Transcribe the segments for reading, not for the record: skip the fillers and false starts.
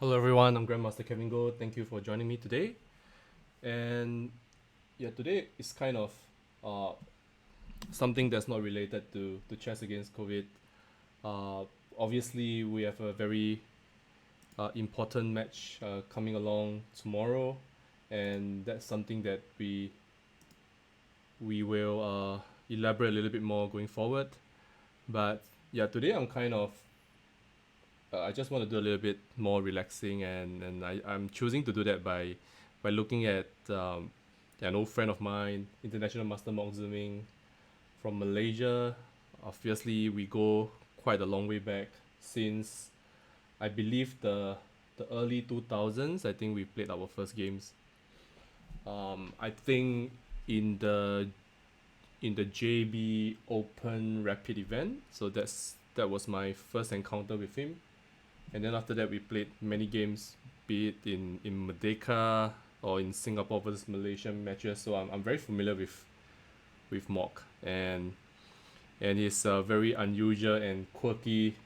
Hello everyone, I'm Grandmaster Kevin Go. Thank you for joining me today. And yeah, today is kind of uh, something that's not related to chess against COVID. Uh, Obviously, we have a very important match coming along tomorrow, and that's something that we will elaborate a little bit more going forward. But yeah, today I'm kind of I just want to do a little bit more relaxing, and I'm choosing to do that by looking at an old friend of mine, International Master Mok Meng from Malaysia. Obviously, we go quite a long way back since I believe the early 2000s. I think we played our first games. I think in the in the JB Open Rapid event. So that was my first encounter with him. And then after that, we played many games, be it in Merdeka or in Singapore versus Malaysia matches. So I'm very familiar with Mok and his very unusual and quirky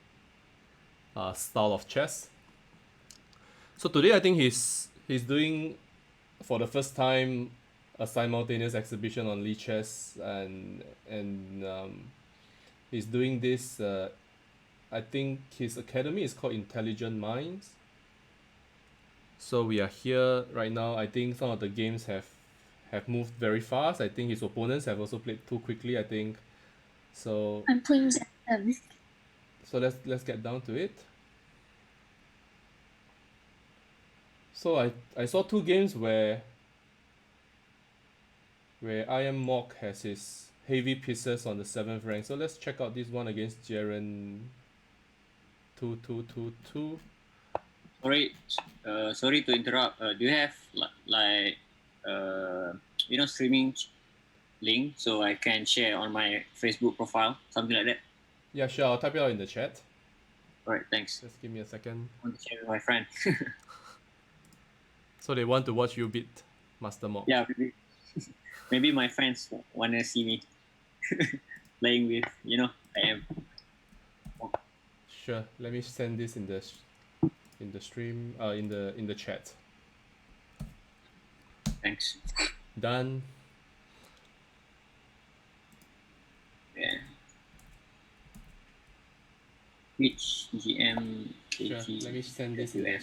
style of chess. So today I think he's doing for the first time a simultaneous exhibition on Lichess and he's doing this. I think his academy is called Intelligent Minds. So we are here right now. I think some of the games have moved very fast. I think his opponents have also played too quickly. I think so. I'm playing them. So let's get down to it. So I saw two games where I am Mok has his heavy pieces on the seventh rank. So let's check out this one against Jaren 2222. Sorry, sorry to interrupt. Do you have like uh, streaming link so I can share on my Facebook profile, something like that? Yeah, sure. I'll type it out in the chat. All right, thanks. Just give me a second. I want to share with my friend. So they want to watch you beat Master Mok. Yeah, maybe my friends wanna see me playing with. I am. Sure. Let me send this in the stream. In the chat. Thanks. Done. Yeah. Which GM Sure. Let me send this in the.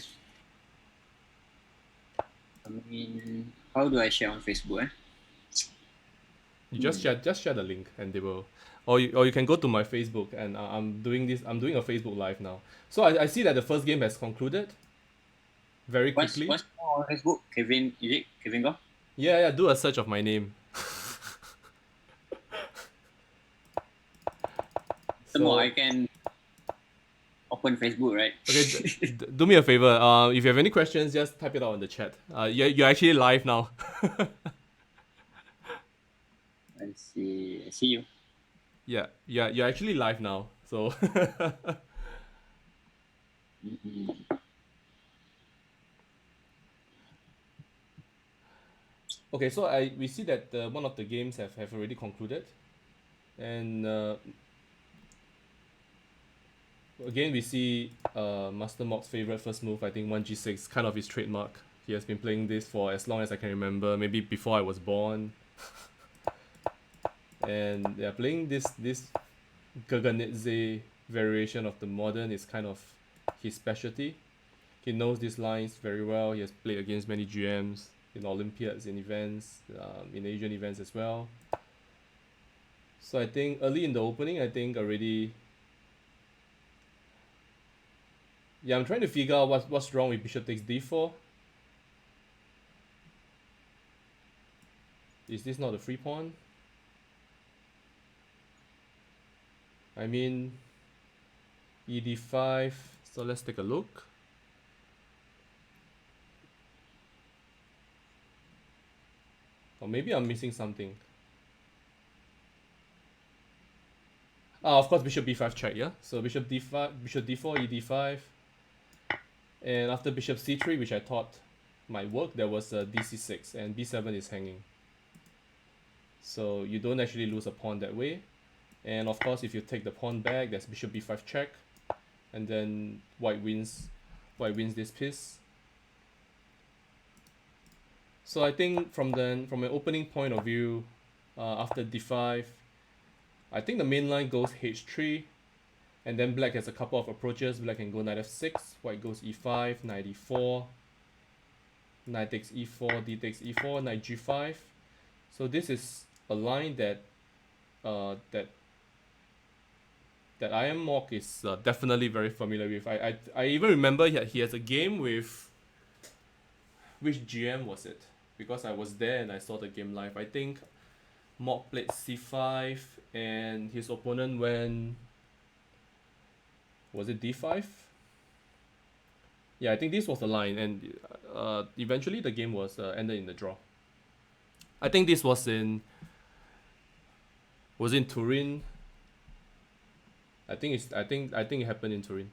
I mean, how do I share on Facebook? You just share the link and they will, or you can go to my Facebook and I'm doing this. I'm doing a Facebook live now. So I see that the first game has concluded very quickly. What's on Facebook? Kevin, is it Kevin Go? Yeah, do a search of my name. So I can open Facebook, right? Okay, do me a favor. If you have any questions, just type it out in the chat. You're actually live now. I see you. Yeah, you're actually live now. So. Mm-hmm. Okay, so we see that one of the games have already concluded, and again we see Master Mok's favorite first move. I think 1g6, kind of his trademark. He has been playing this for as long as I can remember, maybe before I was born. And yeah, playing this Gaganidze variation of the modern is kind of his specialty. He knows these lines very well. He has played against many GMs in Olympiads, in events, in Asian events as well. So I think early in the opening, I think already. Yeah, I'm trying to figure out what's wrong with bishop takes d4. Is this not a free pawn? I mean, ed5. So let's take a look. Or maybe I'm missing something. Of course, bishop b5 check, yeah? So bishop d5, bishop d4, ed5. And after bishop c3, which I thought might work, there was a dc6, and b7 is hanging. So you don't actually lose a pawn that way. And of course, if you take the pawn back, there's bishop b5 check. And then white wins white wins this piece. So I think from an opening point of view, after d5, I think the main line goes h3, and then black has a couple of approaches. Black can go knight f6, white goes e5, knight e4, knight takes e4, d takes e4, knight g5. So this is a line that that I am Mock is definitely very familiar with. I even remember he has a game with, which GM was it? Because I was there and I saw the game live. I think Mock played c5 and his opponent went, was it d5? Yeah, I think this was the line, and eventually the game was ended in the draw. I think this was in Turin. I think it happened in Turin.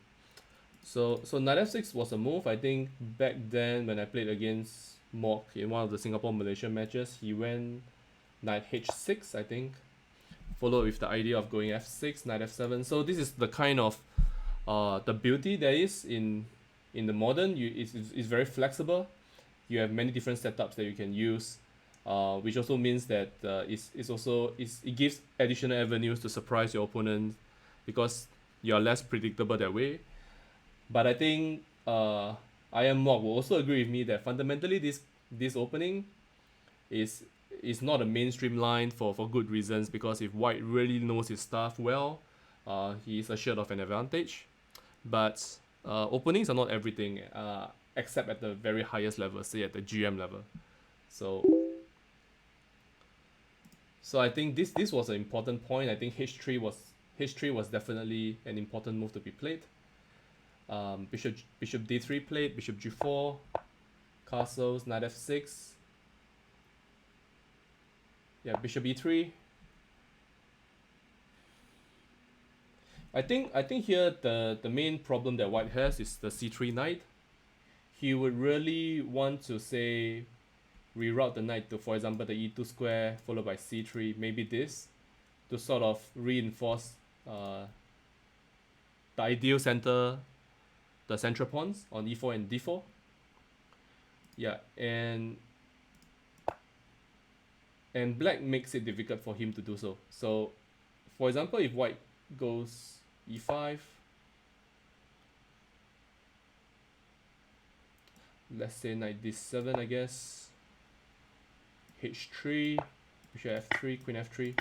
So knight f6 was a move. I think back then when I played against Mock in one of the Singapore Malaysia matches, he went knight h6, I think, followed with the idea of going f6, knight f7. So this is the kind of the beauty there is in the modern. It's very flexible. You have many different setups that you can use, which also means that it gives additional avenues to surprise your opponent, because you are less predictable that way. But I think I am Mock will also agree with me that fundamentally this opening is not a mainstream line for good reasons, because if white really knows his stuff well, he is assured of an advantage. But openings are not everything, except at the very highest level, say at the GM level. So I think this was an important point. I think h3 was definitely an important move to be played. Bishop d3 played, bishop g4, castles, knight f6. Yeah, bishop e3. I think here the main problem that white has is the c3 knight. He would really want to, say, reroute the knight to, for example, the e2 square followed by c3, maybe this, to sort of reinforce the ideal center, the central pawns on e4 and d4. Yeah, and black makes it difficult for him to do so. So, for example, if white goes e5, let's say knight d7, I guess, h3, bishop f3, queen f3.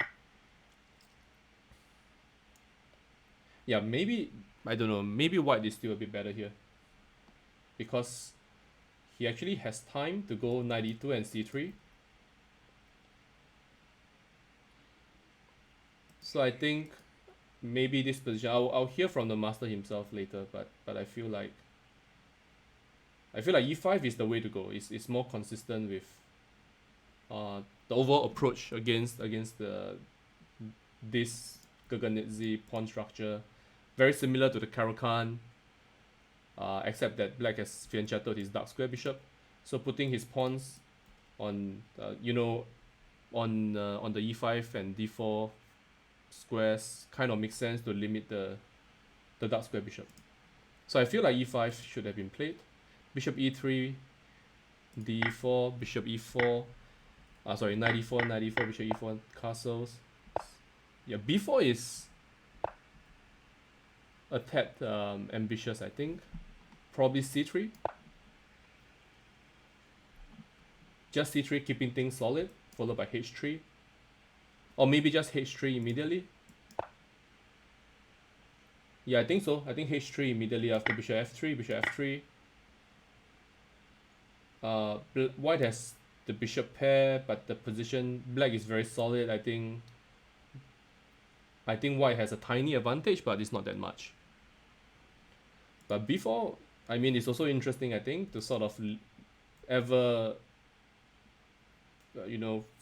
Yeah, maybe, I don't know, maybe white is still a bit better here, because he actually has time to go knight e2 and c3. So I think maybe this position, I'll hear from the master himself later, but I feel like e5 is the way to go. It's more consistent with the overall approach against this Gaganidze pawn structure, very similar to the Caro-Kann, except that black has fianchettoed his dark square bishop, so putting his pawns on on the e5 and d4 squares kind of makes sense to limit the dark square bishop. So I feel like e5 should have been played. Bishop e3, d4, bishop e4. Sorry, knight e4, knight e4, bishop e4, castles. Yeah, b4 is a tad ambitious, I think. Probably c3. Just c3, keeping things solid, followed by h3. Or maybe just h3 immediately. Yeah, I think so. I think h3 immediately after bishop f3, bishop f3. White has the bishop pair, but the position, black is very solid. I think white has a tiny advantage, but it's not that much. But b4, I mean, it's also interesting, I think, to sort of ever,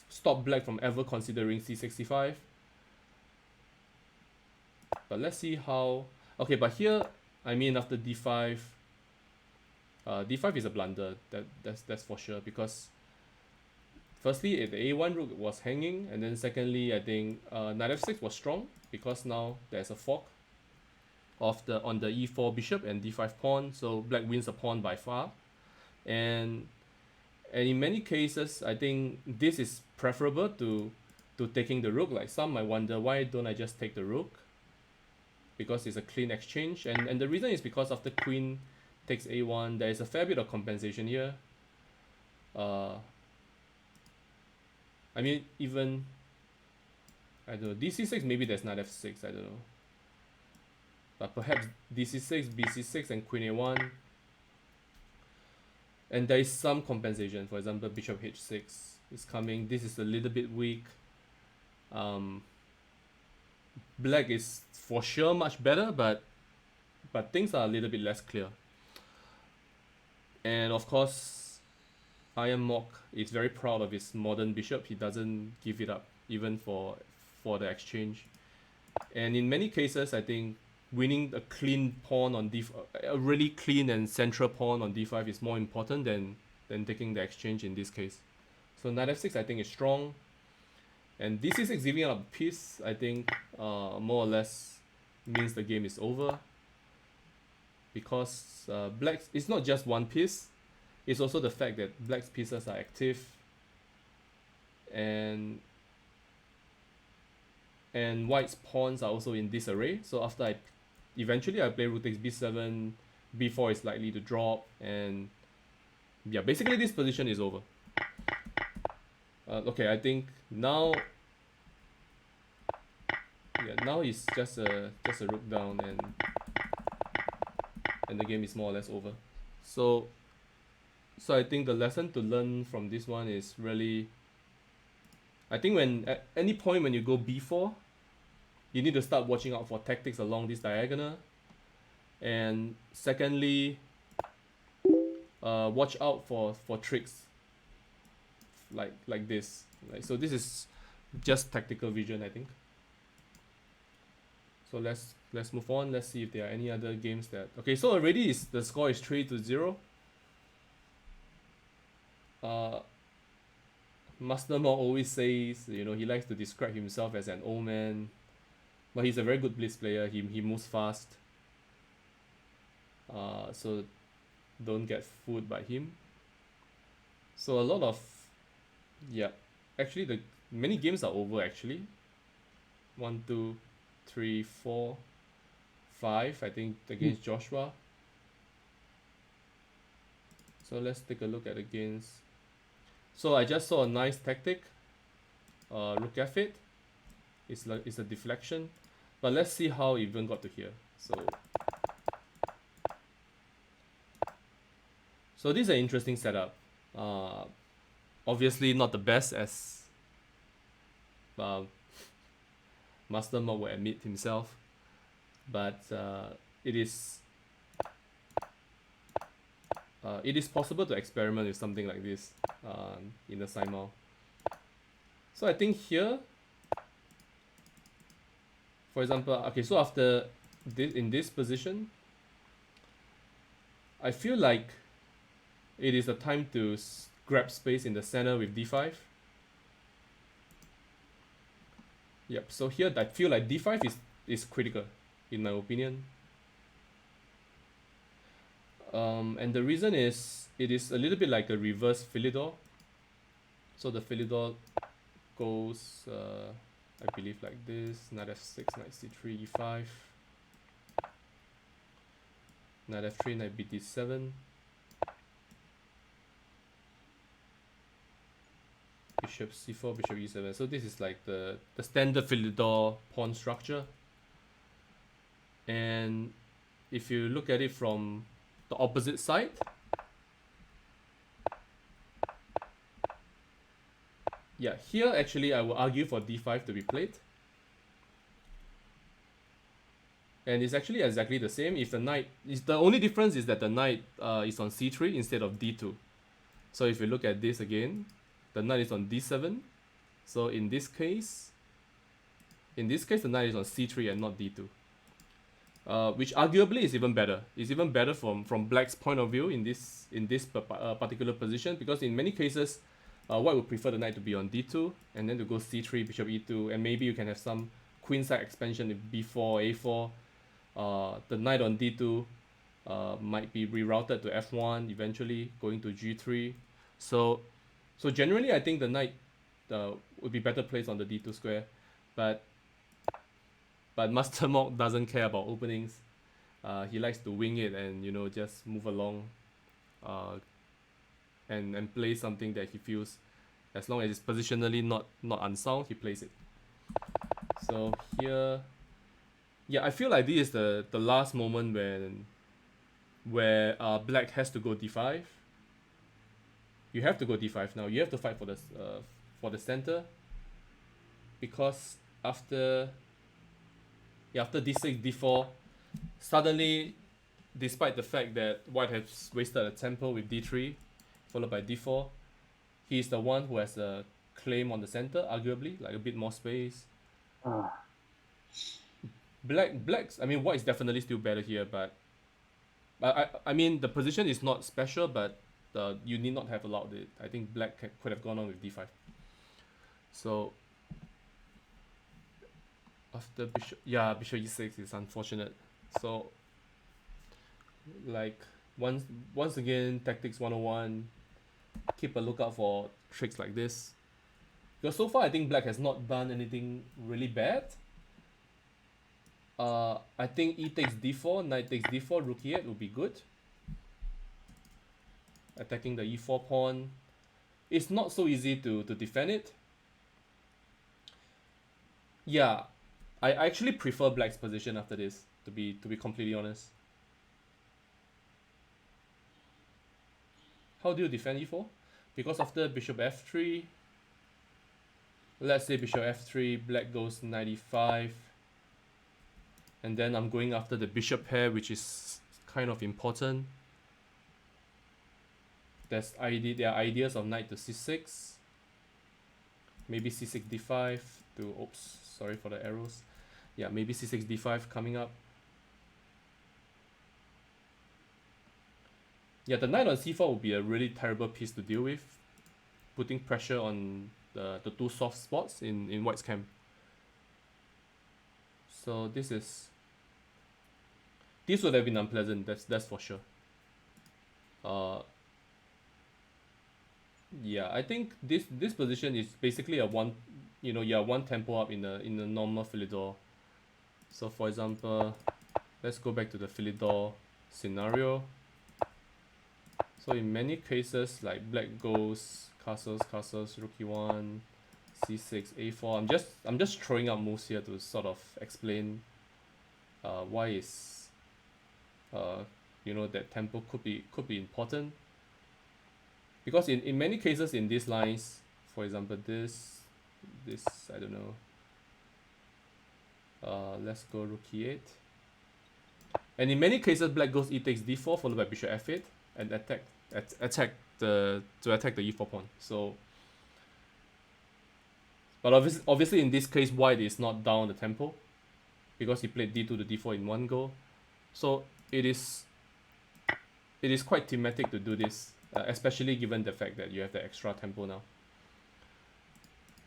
stop black from ever considering c65. But let's see how. Okay, but here, I mean, after d5, d5 is a blunder. That's for sure, because firstly, the a1 rook was hanging, and then secondly, I think knight f6 was strong because now there's a fork. of the on the e4 bishop and d5 pawn, so black wins a pawn by far. And in many cases, I think this is preferable to taking the rook. Like some might wonder, why don't I just take the rook? Because it's a clean exchange, and the reason is because after queen takes a1, there is a fair bit of compensation here. I mean, even I don't know, dc6, maybe there's knight f6, I don't know, but perhaps dc6, bc6, and queen a1, and there is some compensation. For example, bishop h6 is coming. This is a little bit weak. Black is for sure much better, but things are a little bit less clear. And of course, Iron Mock is very proud of his modern bishop. He doesn't give it up even for the exchange. And in many cases, I think winning a clean pawn on a really clean and central pawn on d5 is more important than taking the exchange in this case. So knight f6 I think is strong, and dc6 giving up a piece, I think more or less means the game is over, because black's, it's not just one piece, it's also the fact that black's pieces are active, and white's pawns are also in disarray. So after eventually I play rook takes b7, b4 is likely to drop, and yeah, basically this position is over. Okay, I think now, yeah, now it's just a rook down, and the game is more or less over. So I think the lesson to learn from this one is really, I think when at any point when you go b4, you need to start watching out for tactics along this diagonal, and secondly, watch out for tricks like this. So this is just tactical vision, I think. So let's move on. Let's see if there are any other games that, okay, so already the score is 3-0. Master Mo always says, you know, he likes to describe himself as an old man, but he's a very good blitz player. He moves fast. So don't get fooled by him. So a lot of, yeah, actually the many games are over actually. 1, 2, 3, 4, 5, I think, against Joshua. So let's take a look at against. So I just saw a nice tactic, rook f8. It's a deflection, but let's see how it even got to here. So this is an interesting setup. Obviously not the best, as Master Mo will admit himself, but it is possible to experiment with something like this in the Simul. So I think here, for example, okay, so after this, in this position, I feel like it is the time to grab space in the center with d5. Yep, so here I feel like d5 is critical, in my opinion. And the reason is, it is a little bit like a reverse Philidor. So the Philidor goes, I believe, like this: knight f6, knight c3, e5, knight f3, knight bd7, bishop c4, bishop e7. So this is like the standard Philidor pawn structure. And if you look at it from the opposite side, yeah, here actually I will argue for d5 to be played. And it's actually exactly the same. If the knight is, the only difference is that the knight is on c3 instead of d2. So if you look at this again, the knight is on d7. So in this case the knight is on c3 and not d2. Which arguably is even better. It's even better from black's point of view in this particular position, because in many cases, white would prefer the knight to be on d2 and then to go c3, bishop e2, and maybe you can have some queenside expansion with b4, a4. The knight on d2 might be rerouted to f1 eventually, going to g3. So generally I think the knight would be better placed on the d2 square, but Master Monk doesn't care about openings. He likes to wing it and just move along, uh, and play something that he feels, as long as it's positionally not unsound, he plays it. So here, yeah, I feel like this is the last moment where black has to go d5. You have to go d5 now. You have to fight for the center, because after after d6 d4, suddenly, despite the fact that white has wasted a tempo with d3 followed by d4, he is the one who has a claim on the center, arguably, like a bit more space. Black's, I mean, white is definitely still better here, but I mean, the position is not special, but you need not have allowed it. I think black could have gone on with d5. So after bishop e6 is unfortunate. So, like, once again, tactics 101, keep a lookout for tricks like this, because so far I think black has not done anything really bad. I think e takes d4, knight takes d4, rook e8 would be good. Attacking the e4 pawn. It's not so easy to defend it. Yeah, I actually prefer black's position after this, to be completely honest. How do you defend e4? Because after bishop f3, let's say bishop f3, black goes 95, and then I'm going after the bishop pair, which is kind of important. There are ideas of knight to c6, maybe c6 d5 to, oops, sorry for the arrows. Yeah, maybe c6 d5 coming up. Yeah, the knight on c4 would be a really terrible piece to deal with, putting pressure on the two soft spots in white's camp. So this would have been unpleasant, that's for sure. Yeah, I think this position is basically a one tempo up in the normal Philidor. So for example, let's go back to the Philidor scenario. So in many cases, like black goes castles, rook e1, c6, a4. I'm just throwing out moves here to sort of explain why is that tempo could be important. Because in many cases in these lines, for example this, I don't know, let's go rook e8, and in many cases black goes e takes d4 followed by bishop f8 and attack the e4 pawn. So, but obviously in this case white is not down the tempo, because he played d2 to d4 in one go. So it is quite thematic to do this, especially given the fact that you have the extra tempo now.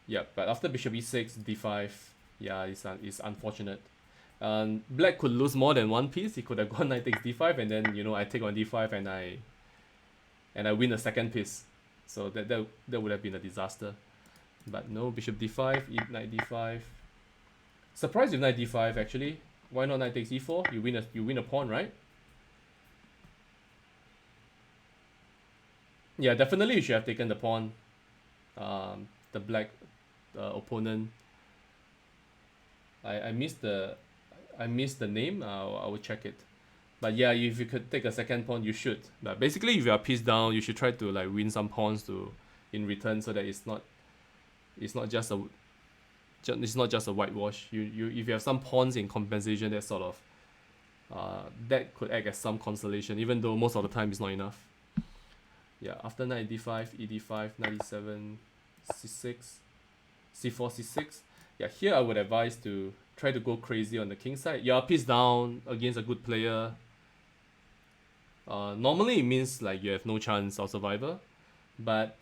Yeah, but after bishop e6, d5, yeah, it's unfortunate. Black could lose more than one piece. He could have gone knight takes d5, and then I take on d5 and I win a second piece. So that would have been a disaster. But no, bishop d5, knight d5. Surprised with knight d5 actually. Why not knight takes e4? You win a pawn, right? Yeah, definitely you should have taken the pawn. The black opponent. I missed the name. I will check it. But yeah, if you could take a second pawn, you should. But basically, if you are pieced down, you should try to like win some pawns in return, so that it's not just a whitewash. If you have some pawns in compensation, that sort of that could act as some consolation, even though most of the time it's not enough. Yeah, after knight d5, ed5, knight e7, c6, c4, c6. Yeah, here I would advise to try to go crazy on the king side. You're pieced down against a good player. Normally it means like you have no chance of survival, but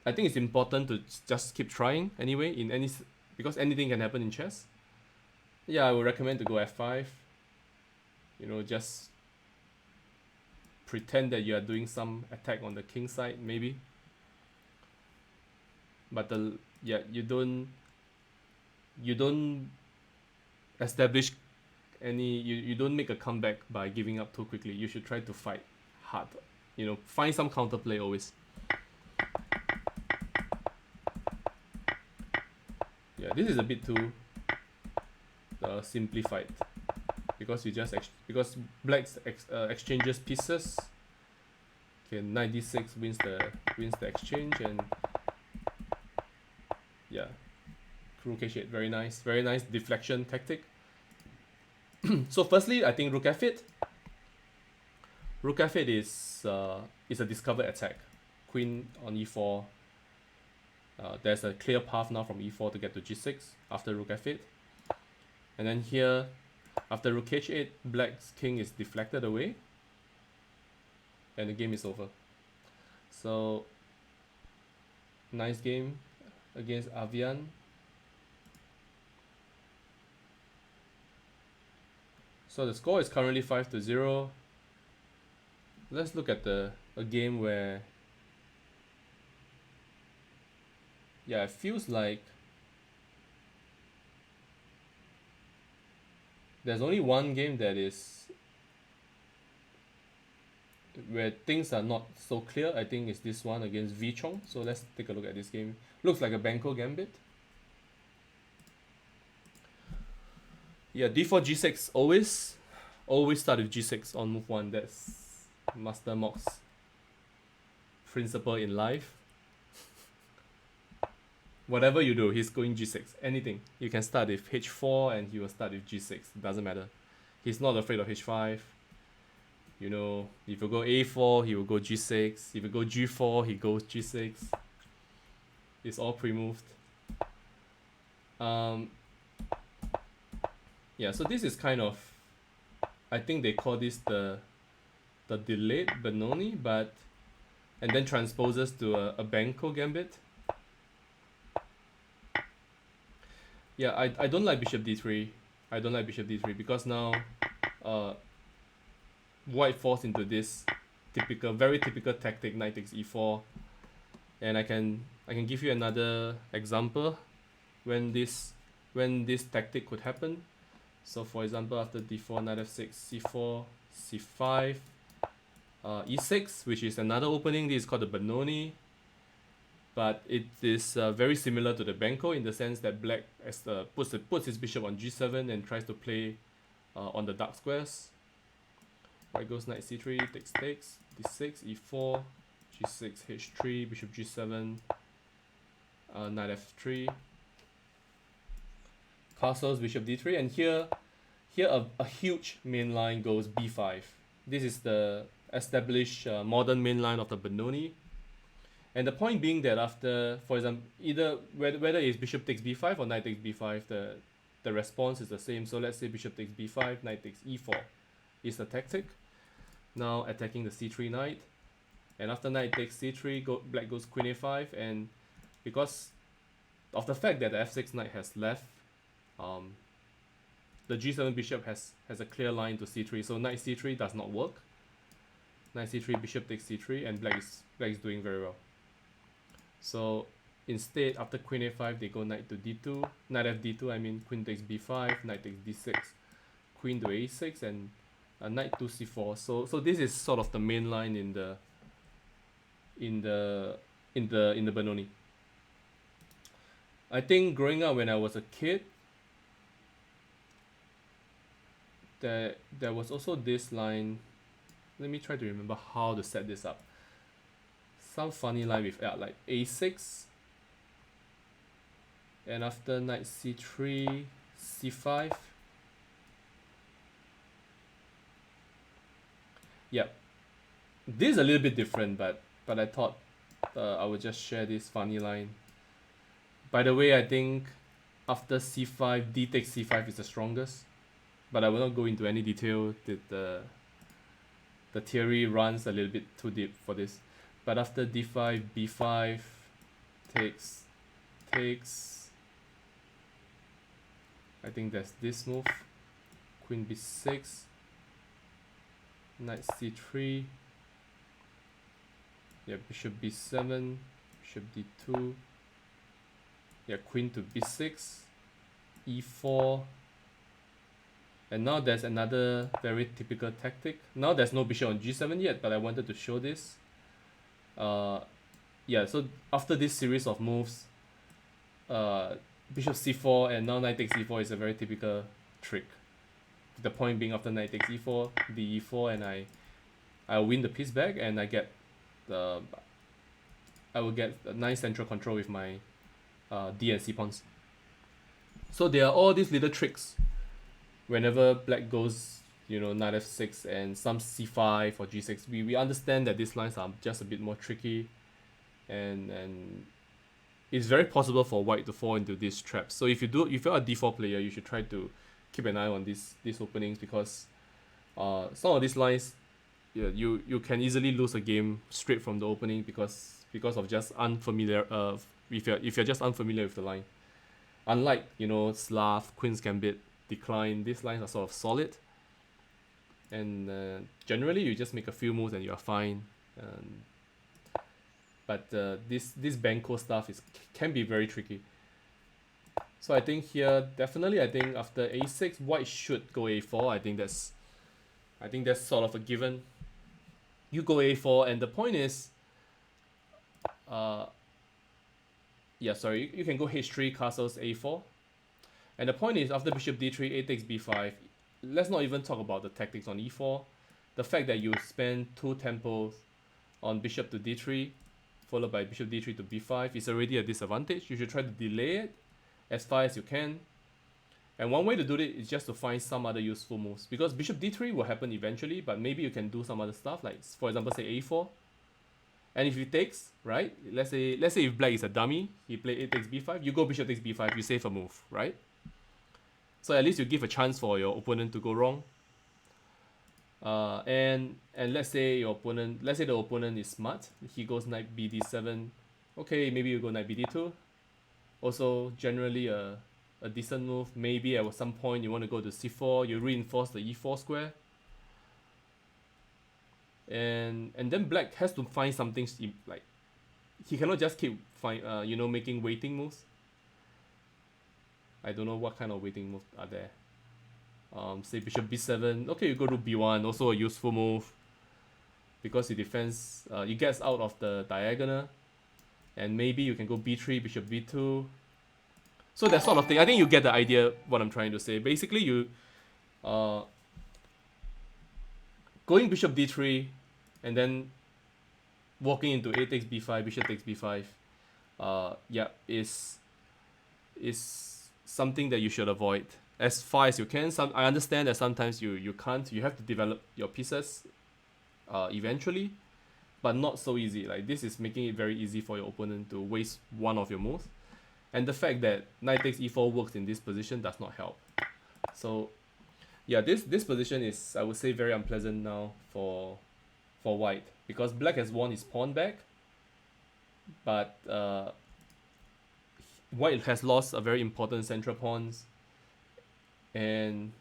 I think it's important to just keep trying anyway, because anything can happen in chess. Yeah, I would recommend to go f5. You know, just pretend that you are doing some attack on the king side, maybe. But yeah, you don't establish you don't make a comeback by giving up too quickly. You should try to fight hard. You know, find some counterplay always. Yeah, this is a bit too simplified because because black's exchanges pieces. Okay, knight d6 wins the exchange, and yeah, rook h8, very nice deflection tactic. So firstly, I think rook f8. Rook f8 is a discovered attack. Queen on e4. There's a clear path now from e4 to get to g6 after rook f8. And then here, after rook h8, black's king is deflected away, and the game is over. So, nice game against Avian. So the score is currently 5-0. Let's look at a game where, yeah, it feels like there's only one game that is where things are not so clear. I think it's this one against V Chong. So let's take a look at this game. Looks like a Banco Gambit. Yeah, d4 g6 always start with g6 on move 1. That's Master Mock's principle in life. Whatever you do, he's going g6. Anything. You can start with h4 and he will start with g6. Doesn't matter. He's not afraid of h5. You know, if you go a4, he will go g6. If you go g4, he goes g6. It's all pre-moved. Yeah, so this is kind of, I think they call this the delayed Benoni, and then transposes to a Banco Gambit. Yeah, I don't like bishop d3. I don't like bishop d3 because now white falls into this very typical tactic, knight takes e4. And I can give you another example when this tactic could happen. So for example, after d4, knight f6, c4, c5, e6, which is another opening. This is called the Benoni, but it is very similar to the Banco in the sense that black puts his bishop on g7 and tries to play on the dark squares. White goes knight c3, takes, d6, e4, g6, h3, bishop g7, knight f3, castles, bishop d3, and here a huge main line goes b5. This is the established modern main line of the Benoni. And the point being that after, for example, either whether it's bishop takes b5 or knight takes b5, the response is the same. So let's say bishop takes b5, knight takes e4 is the tactic. Now attacking the c3 knight, and after knight takes c3, black goes queen a5, and because of the fact that the f6 knight has left, the g7 bishop has a clear line to c3, so knight c3 does not work. Knight c3, bishop takes c3, and black is doing very well. So instead, after queen a5, they go knight to d2, knight f d2. I mean, queen takes b5, knight takes d6, queen to a6, and knight to c4. So this is sort of the main line in the Benoni. I think growing up when I was a kid, there was also this line. Let me try to remember how to set this up. Some funny line with like a6, and after knight c3, c5. Yep. This is a little bit different, but I thought I would just share this funny line. By the way, I think after c5, d takes c5 is the strongest, but I will not go into any detail. The theory runs a little bit too deep for this. But after d5, b5 takes, I think that's this move. Queen b6, knight c3. Yeah, bishop b7, bishop d2. Yeah, queen to b6, e4. And now there's another very typical tactic. Now there's no bishop on g7 yet, but I wanted to show this. Yeah, so after this series of moves, bishop c4 and now knight takes e4 is a very typical trick. The point being after knight takes e4, d4, and I win the piece back, and I will get a nice central control with my d and c pawns. So there are all these little tricks whenever black goes, knight f6 and some c5 or g6. We understand that these lines are just a bit more tricky, and it's very possible for white to fall into these traps. So if you're a d4 player, you should try to keep an eye on these openings, because some of these lines, yeah, you can easily lose a game straight from the opening because of just unfamiliar if you're just unfamiliar with the line. Unlike Slav, Queen's Gambit, Decline, these lines are sort of solid, and generally you just make a few moves and you're fine. But this Banco stuff can be very tricky. So I think here definitely, I think after a6, white should go a4. I think that's sort of a given. You go a4, and the point is, you can go h3, castles a4, and the point is after bishop d3, a takes b5. Let's not even talk about the tactics on e4. The fact that you spend 2 tempos on bishop to d3, followed by bishop d3 to b5 is already a disadvantage. You should try to delay it as far as you can. And one way to do it is just to find some other useful moves, because bishop d3 will happen eventually, but maybe you can do some other stuff, like for example say a4. And if he takes, right, let's say if black is a dummy, he play a takes b5, you go bishop takes b5, you save a move, right? So at least you give a chance for your opponent to go wrong. And let's say the opponent is smart, he goes knight bd7. Okay, maybe you go knight bd2. Also generally a decent move. Maybe at some point you want to go to c4, you reinforce the e4 square. And then black has to find something, like he cannot just keep making waiting moves. I don't know what kind of waiting moves are there. Say bishop b7. Okay, you go to b1, also a useful move, because it defends, it gets out of the diagonal. And maybe you can go b3, bishop b2. So that sort of thing. I think you get the idea what I'm trying to say. Basically, you going bishop d3 and then walking into a takes b5, bishop takes b5. Is something that you should avoid as far as you can. I understand that sometimes you can't. You have to develop your pieces eventually, but not so easy. Like this is making it very easy for your opponent to waste one of your moves. And the fact that knight takes e4 works in this position does not help. So yeah, this position is, I would say, very unpleasant now for white, because black has won his pawn back, but white has lost a very important central pawns. And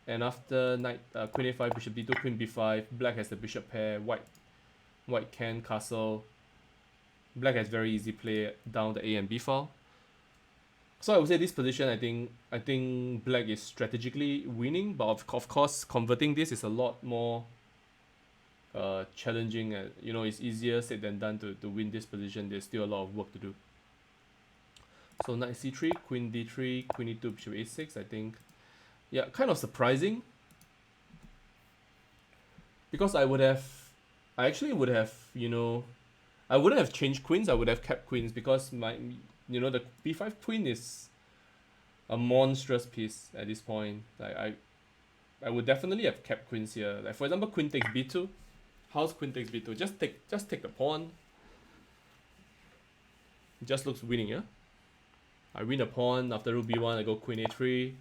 after knight queen a5, bishop d2, queen b5, black has the bishop pair. White can castle. Black has very easy play down the a and b file. So I would say this position, I think black is strategically winning, but of course converting this is a lot more challenging. It's easier said than done to win this position. There's still a lot of work to do. So knight c3, queen d3, queen e2, bishop a6. I think, yeah, kind of surprising, because I wouldn't have changed queens. I would have kept queens, because the b5 queen is a monstrous piece at this point. Like I would definitely have kept queens here. Like for example, queen takes b2. How's queen takes b2? Just take the pawn. It just looks winning, yeah? I win a pawn. After rook b1, I go queen a3.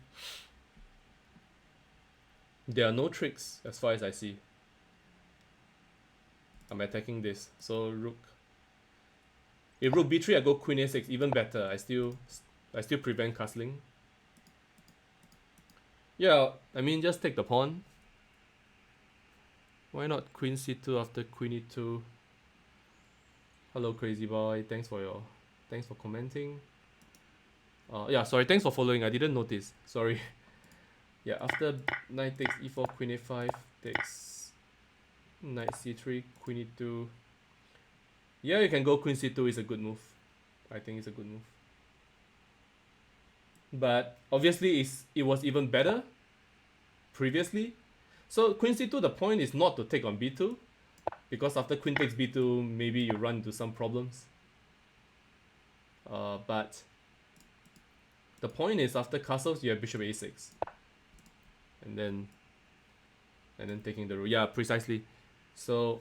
There are no tricks as far as I see. I'm attacking this. So rook. If rook b3, I go queen a6. Even better. I still prevent castling. Yeah, I mean just take the pawn. Why not queen c2 after queen e2? Hello crazy boy, thanks for commenting. Yeah, sorry, thanks for following. I didn't notice. Sorry. Yeah, after knight takes e4, queen a5 takes knight c3, queen e2. Yeah, you can go queen c2 is a good move. I think it's a good move. But obviously it was even better previously. So queen c2, the point is not to take on b2, because after queen takes b2, maybe you run into some problems. But the point is after castles you have bishop a6, and then taking the rook. Yeah, precisely. So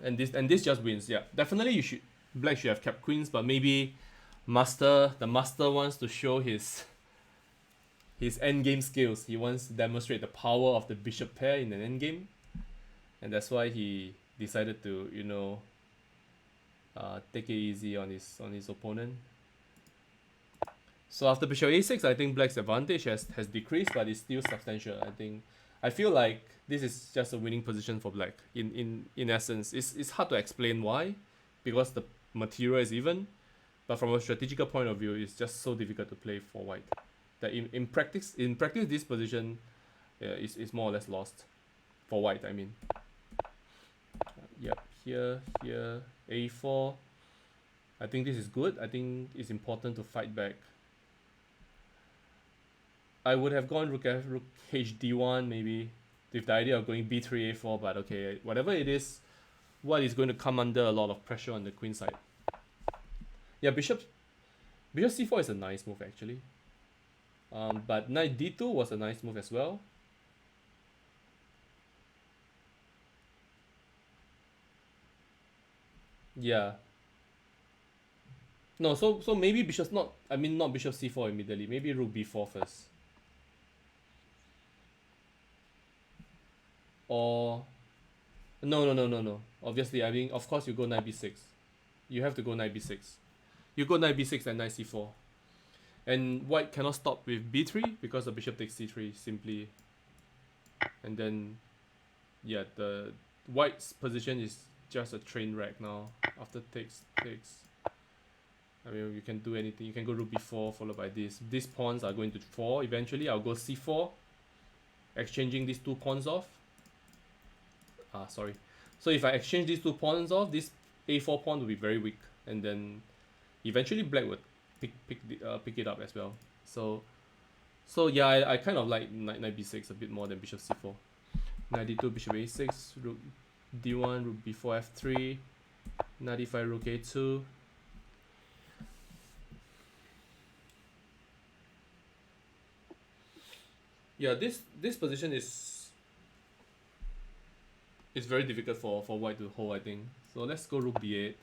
and this just wins. Yeah, definitely you should black should have kept queens, but maybe the master wants to show his endgame skills. He wants to demonstrate the power of the bishop pair in an endgame, and that's why he decided to take it easy on his opponent. So after bishop a6, I think black's advantage has decreased, but it's still substantial. I feel like this is just a winning position for black. In essence, it's hard to explain why, because the material is even, but from a strategical point of view, it's just so difficult to play for white. That in practice this position is more or less lost for white. I mean, yep, here a4. I think this is good. I think it's important to fight back. I would have gone rook hd1 maybe, with the idea of going b3 a4, but okay, whatever it is, what is going to come under a lot of pressure on the queen side. Yeah, bishop c4 is a nice move actually. But knight d2 was a nice move as well. Yeah. No, so maybe not bishop c4 immediately. Maybe rook b4 first. Or no. Obviously, I mean, of course you go knight b6. You have to go knight b6. You go knight b6 and knight c4. And white cannot stop with b3 because the bishop takes c3 simply. And then, yeah, the white's position is just a train wreck now. After takes. I mean, you can do anything. You can go rook b4 followed by this. These pawns are going to 4 eventually. I'll go c4, exchanging these two pawns off. Sorry. So if I exchange these two pawns off, this a4 pawn will be very weak, and then eventually black would pick it up as well. So yeah, I kind of like knight b6 a bit more than bishop c4. Knight d2, bishop a6, rook d1, rook b4 f3, knight d5, rook a2. Yeah, this position is very difficult for white to hold, I think. So let's go rook b8.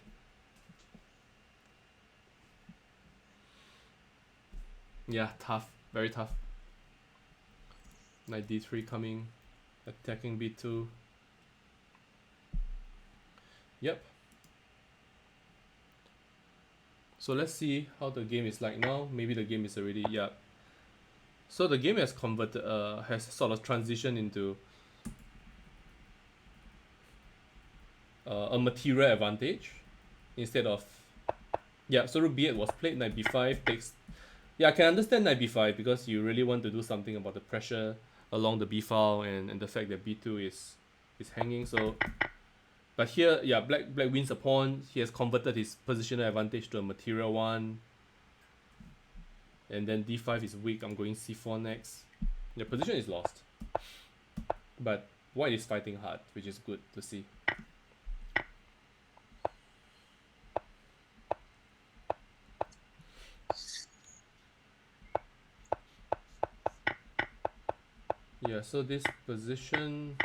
Yeah, tough, very tough. Knight d3 coming, attacking b2. Yep. So let's see how the game is like now. Maybe the game is already, yeah. So the game has sort of transitioned into a material advantage instead of, yeah. So rook b8 was played, knight b5 takes. Yeah, I can understand knight b5 because you really want to do something about the pressure along the b file and the fact that b2 is hanging. So, but here, yeah, black wins a pawn. He has converted his positional advantage to a material one. And then d5 is weak. I'm going c4 next. The position is lost, but white is fighting hard, which is good to see. Yeah, so this position,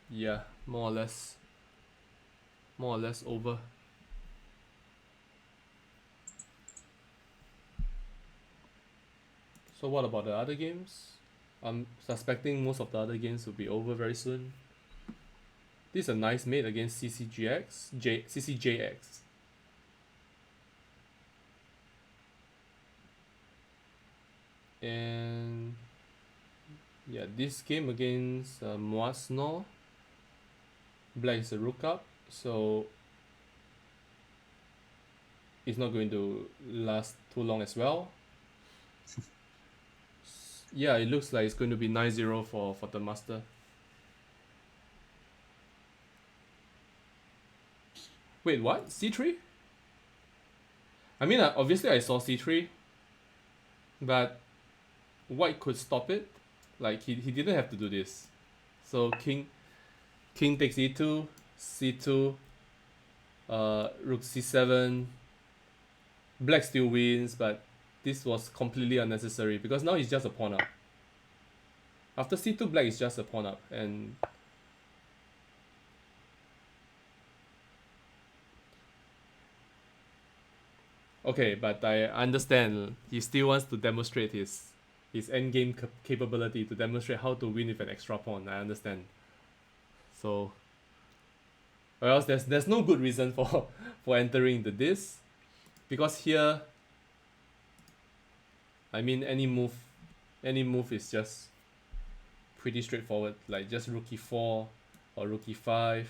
yeah, more or less over. So what about the other games? I'm suspecting most of the other games will be over very soon. This is a nice mate against CCJX. And yeah, this game against Moasno, black is a rook up, so it's not going to last too long as well. Yeah, it looks like it's going to be 9-0 for the master. Wait, what? C3? I mean, obviously I saw C3, but white could stop it. Like, he didn't have to do this. So king takes e2, c2, rook c7. Black still wins, but this was completely unnecessary because now he's just a pawn up. After c2, black is just a pawn up, and okay, but I understand he still wants to demonstrate his endgame capability, to demonstrate how to win with an extra pawn. I understand. So, or else there's no good reason for for entering into this, because here, I mean, any move is just pretty straightforward. Like just rook e4 or rook e5.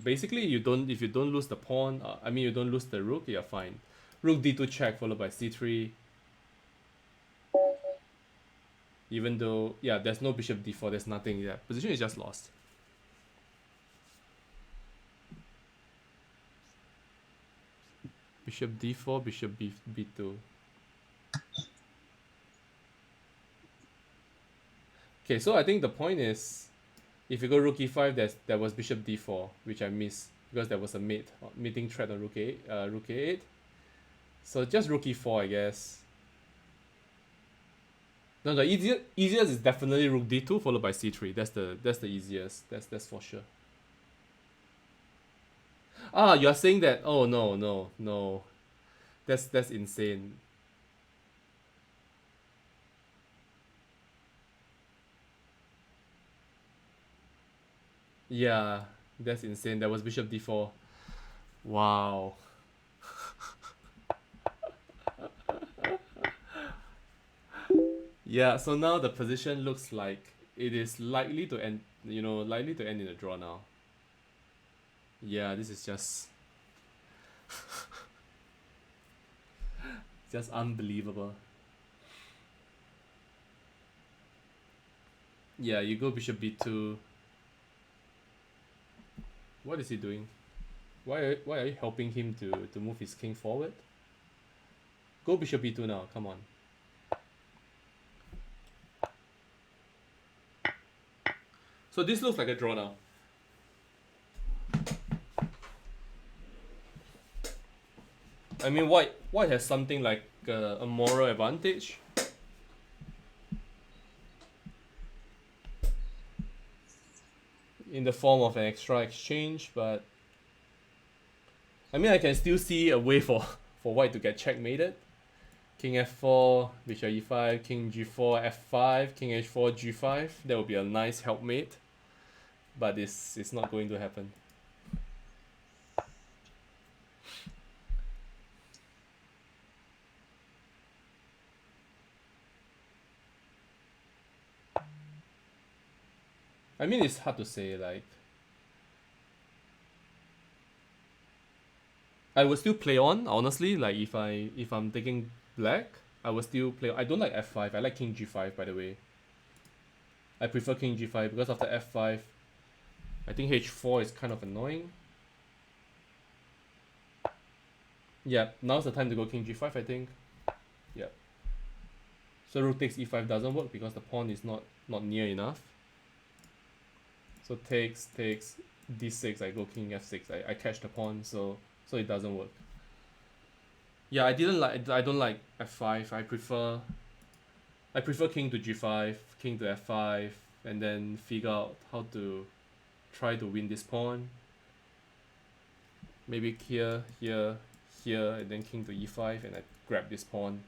Basically, if you don't lose the pawn, I mean you don't lose the rook, you're fine. Rook d2 check followed by c3. Even though, yeah, there's no bishop d4, there's nothing. Yeah, position is just lost. Bishop d4, bishop b2. Okay, so I think the point is, if you go rook e5, there was bishop d4, which I missed because there was a mating threat on rook a8. So just rook e4, I guess. No, the easiest is definitely rook d2 followed by c3. That's the easiest. That's for sure. Ah, you're saying that? Oh no. That's insane. Yeah, that's insane. That was bishop d4. Wow. Yeah, so now the position looks like it is likely to end, likely to end in a draw now. Yeah, this is just unbelievable. Yeah, you go bishop b2. What is he doing? Why are you helping him to move his king forward? Go bishop b2 now, come on. So this looks like a draw now. I mean, white has something like a moral advantage. In the form of an extra exchange, but I mean, I can still see a way for white to get checkmated. King f4, bishop e5, king g4, f5, king h4, g5. That would be a nice helpmate, but this is not going to happen. I mean, it's hard to say. Like, I would still play on, honestly. Like, if I'm taking black, I will still play. I don't like f5. I like king g5, by the way. I prefer king g5 because after f5, I think h4 is kind of annoying. Yeah, now's the time to go king g5, I think. Yeah. So rook takes e5 doesn't work because the pawn is not near enough. So takes d6. I go king f6. I catch the pawn, so it doesn't work. Yeah, I don't like f5. I prefer king to g5, king to f5, and then figure out how to try to win this pawn. Maybe here, and then king to e5, and I grab this pawn.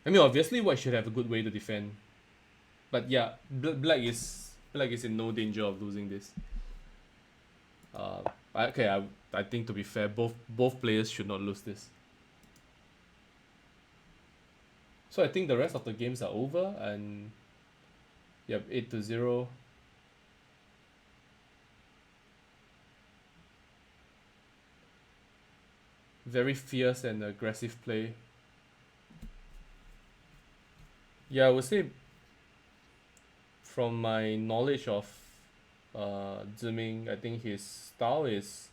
I mean, obviously, white should have a good way to defend, but yeah, black is in no danger of losing this. Uh, okay, I think to be fair, both players should not lose this. So I think the rest of the games are over, and yep, 8-0. Very fierce and aggressive play. Yeah, I would say from my knowledge of Ziming, I think his style is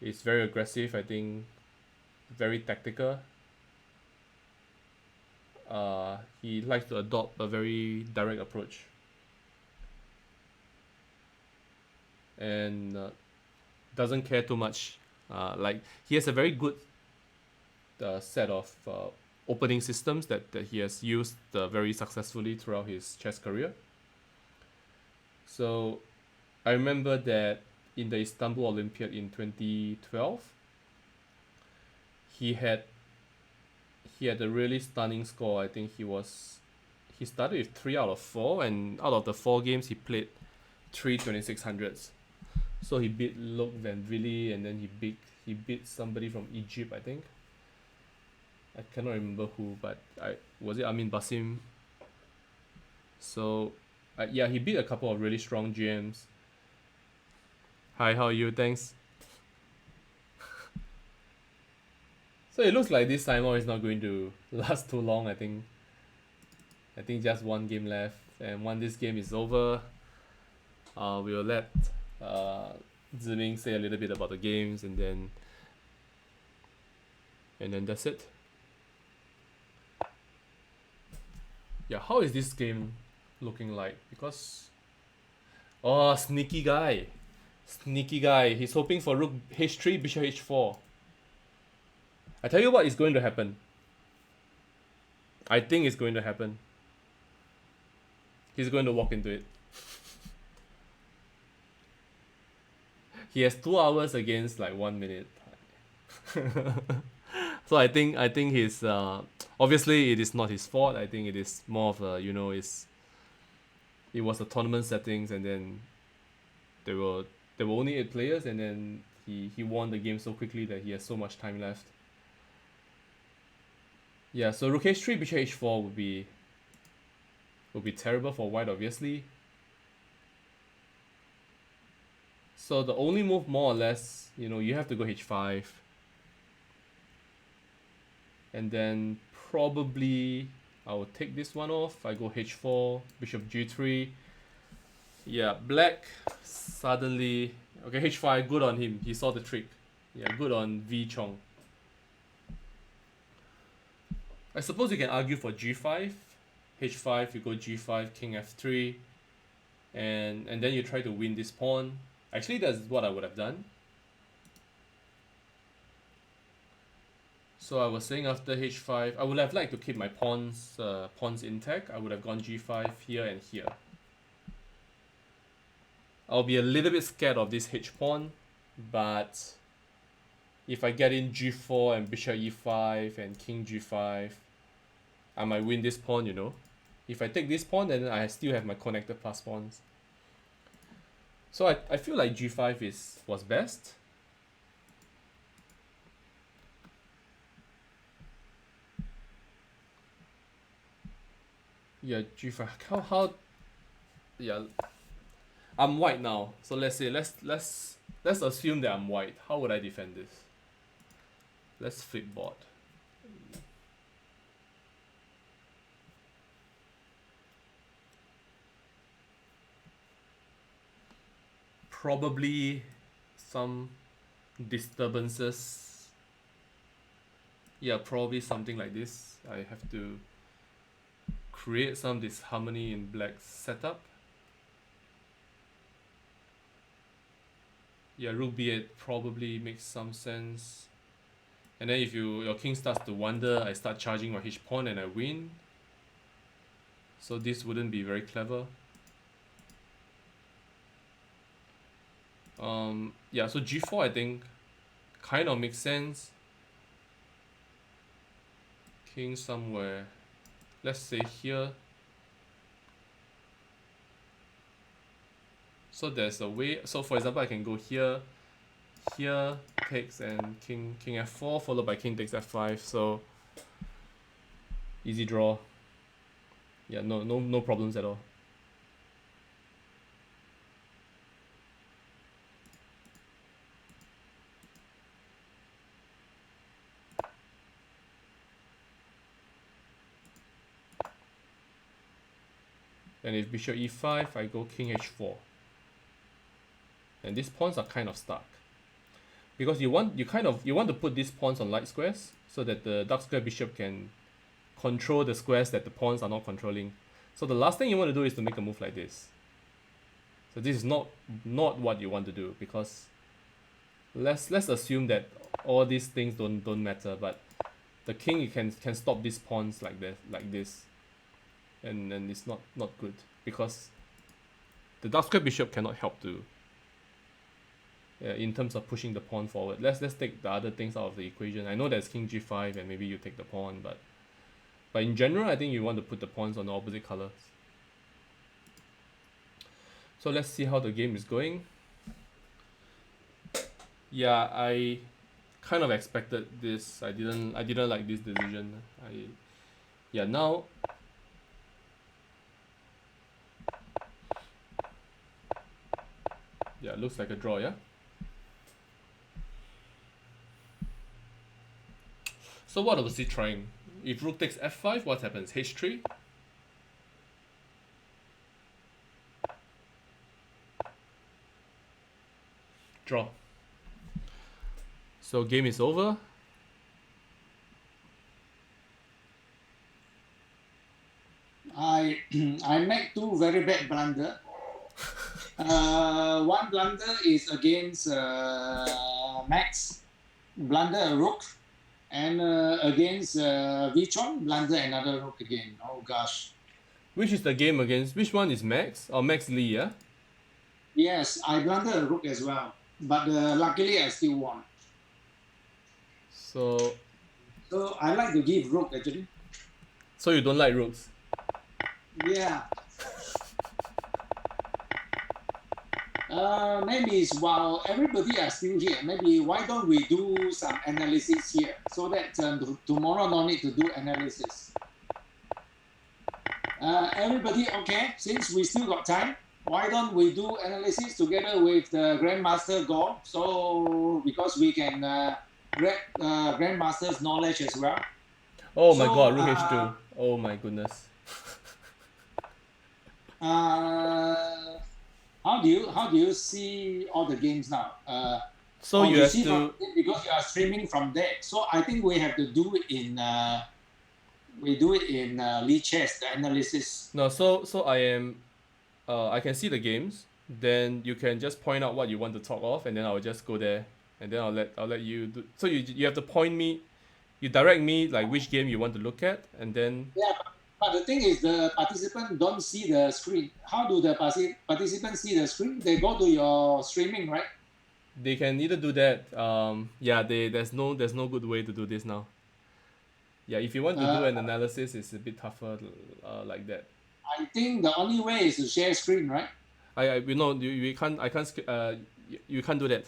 very aggressive. I think very tactical. He likes to adopt a very direct approach, and doesn't care too much. Like he has a very good set of opening systems that he has used very successfully throughout his chess career. So I remember that in the Istanbul Olympiad in 2012, he had he had a really stunning score. I think he started with 3 out of 4, and out of the 4 games he played 3 2600s. So he beat Lok Van Vili, and then he beat somebody from Egypt, I think. I cannot remember who, but I was it Amin Basim. So yeah, he beat a couple of really strong GMs. Hi, how are you? Thanks. So it looks like this Simon is not going to last too long. I think just one game left, and when this game is over, we will let uh, Ziming say a little bit about the games, and then that's it. Yeah, how is this game looking like? Because oh, sneaky guy. He's hoping for rook h3, bishop h4. I tell you what is going to happen. I think it's going to happen. He's going to walk into it. He has 2 hours against like 1 minute. So I think he's obviously it is not his fault. I think it is more of a it was a tournament settings, and then there were only 8 players, and then he won the game so quickly that he has so much time left. Yeah, so rook h3 bishop h4 would be terrible for white, obviously. So the only move, more or less, you have to go h5, and then probably I will take this one off. I go h4, bishop g3. Yeah, black suddenly okay, h5, good on him. He saw the trick. Yeah, good on V Chong. I suppose you can argue for g5, h5, you go g5, king f3, and then you try to win this pawn. Actually, that's what I would have done. So I was saying after h5, I would have liked to keep my pawns intact. I would have gone g5 here and here. I'll be a little bit scared of this h pawn, but if I get in g4 and bishop e5 and king g5, I might win this pawn. If I take this pawn, then I still have my connected plus pawns. So I feel like g5 was best. Yeah, g5. How yeah, I'm white now. So let's assume that I'm white. How would I defend this? Let's flip board. Probably some disturbances. Yeah, probably something like this. I have to create some disharmony in black's setup. Yeah, rook b8 probably makes some sense. And then if your king starts to wander, I start charging my h pawn and I win. So this wouldn't be very clever. Yeah, so g4 I think kind of makes sense. king somewhere. Let's say here. So there's a way. So for example, I can go here, here takes and king f4 followed by king takes f5. So easy draw. Yeah, no problems at all. And if bishop e5, I go king h4. And these pawns are kind of stuck. Because you want to put these pawns on light squares so that the dark square bishop can control the squares that the pawns are not controlling. So the last thing you want to do is to make a move like this. So this is not what you want to do, because let's assume that all these things don't matter, but the king can stop these pawns like this, and it's not good, because the dark square bishop cannot help to in terms of pushing the pawn forward. Let's take the other things out of the equation. I know there's king g5 and maybe you take the pawn, but in general I think you want to put the pawns on the opposite colors. So let's see how the game is going. Yeah, I kind of expected this. I didn't like this decision. Now yeah, looks like a draw, yeah. So what was he trying? If rook takes f5, what happens? h3? Draw. So game is over. I make two very bad blunder. One blunder is against Max, blunder a rook, and against Vichon, blunder another rook again. Oh gosh. Which is the game against? Which one is Max? Or Max Lee, yeah? Yes, I blunder a rook as well, but luckily I still won. So I like to give rook actually. So you don't like rooks? Yeah. Maybe it's while everybody are still here, maybe why don't we do some analysis here so that tomorrow no need to do analysis. Everybody okay? Since we still got time, why don't we do analysis together with the Grandmaster Go? So because we can grab Grandmaster's knowledge as well. Oh my god, rook h2. Oh my goodness. How do you see all the games now? So you have to, because you are streaming from there. So I think we have to do it in Lee Chess, the analysis. no. So I am, I can see the games. Then you can just point out what you want to talk of, and then I'll just go there, and then I'll let you do. So you have to point me, you direct me like which game you want to look at, and then. Yeah, but the thing is, the participant don't see the screen. How do the participants see the screen? They go to your streaming, right? They can either do that. Yeah. There's no good way to do this now. Yeah, if you want to do an analysis, it's a bit tougher, like that. I think the only way is to share screen, right? We know you can't. You can't do that.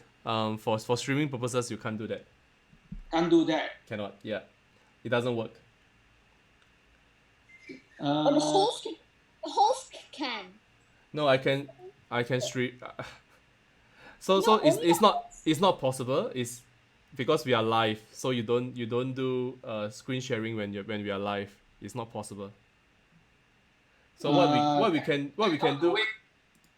For streaming purposes, you can't do that. Can't do that. Cannot. Yeah, it doesn't work. But the host can. No, I can stream. So it's not possible. It's because we are live. So you don't do screen sharing when we are live. It's not possible. So what we can do.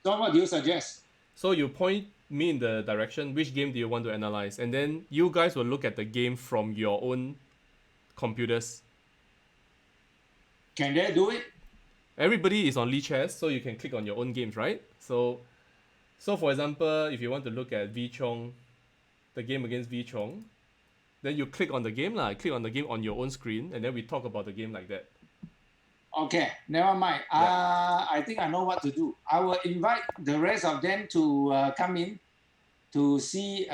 So what do you suggest? So you point me in the direction. Which game do you want to analyze? And then you guys will look at the game from your own computers. Can they do it? Everybody is on Lee Chess, so you can click on your own games, right? So for example, if you want to look at Vichong, the game against Vichong, then you click on the game lah. Click on the game on your own screen, and then we talk about the game like that. Okay, never mind. Yeah. I think I know what to do. I will invite the rest of them to come in to see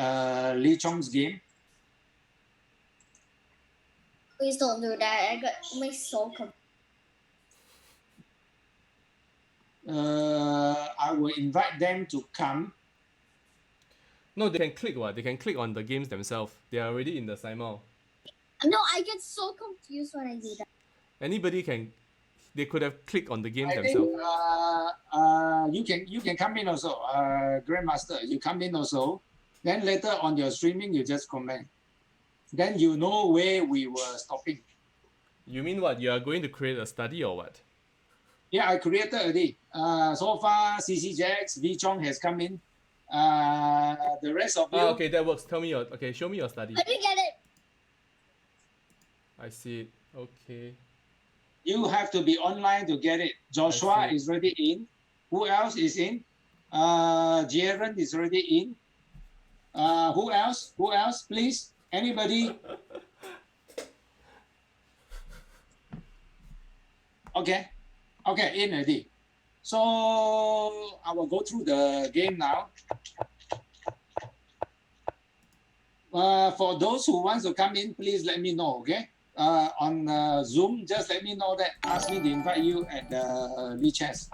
Lee Chong's game. Please don't do that. I got my soul confused. I will invite them to come. No, they can click what? They can click on the games themselves. They are already in the Simul. No, I get so confused when I do that. Anybody can. They could have clicked on the games I think themselves. you can come in also, Grandmaster. You come in also. Then later on your streaming, you just comment. Then you know where we were stopping. You mean what? You are going to create a study or what? Yeah, I created already. So far, CC Jax, V Chong has come in. The rest of you, Okay, that works. Tell me your. Okay, show me your study. I didn't get it. I see it. Okay. you have to be online to get it. Joshua see. is already in. Who else is in? Jaren is already in. Who else? Who else? Please, anybody? Okay, okay, in already. So I will go through the game now. For those who want to come in, please let me know, okay? On Zoom, just let me know that. Ask me to invite you at the WeChat.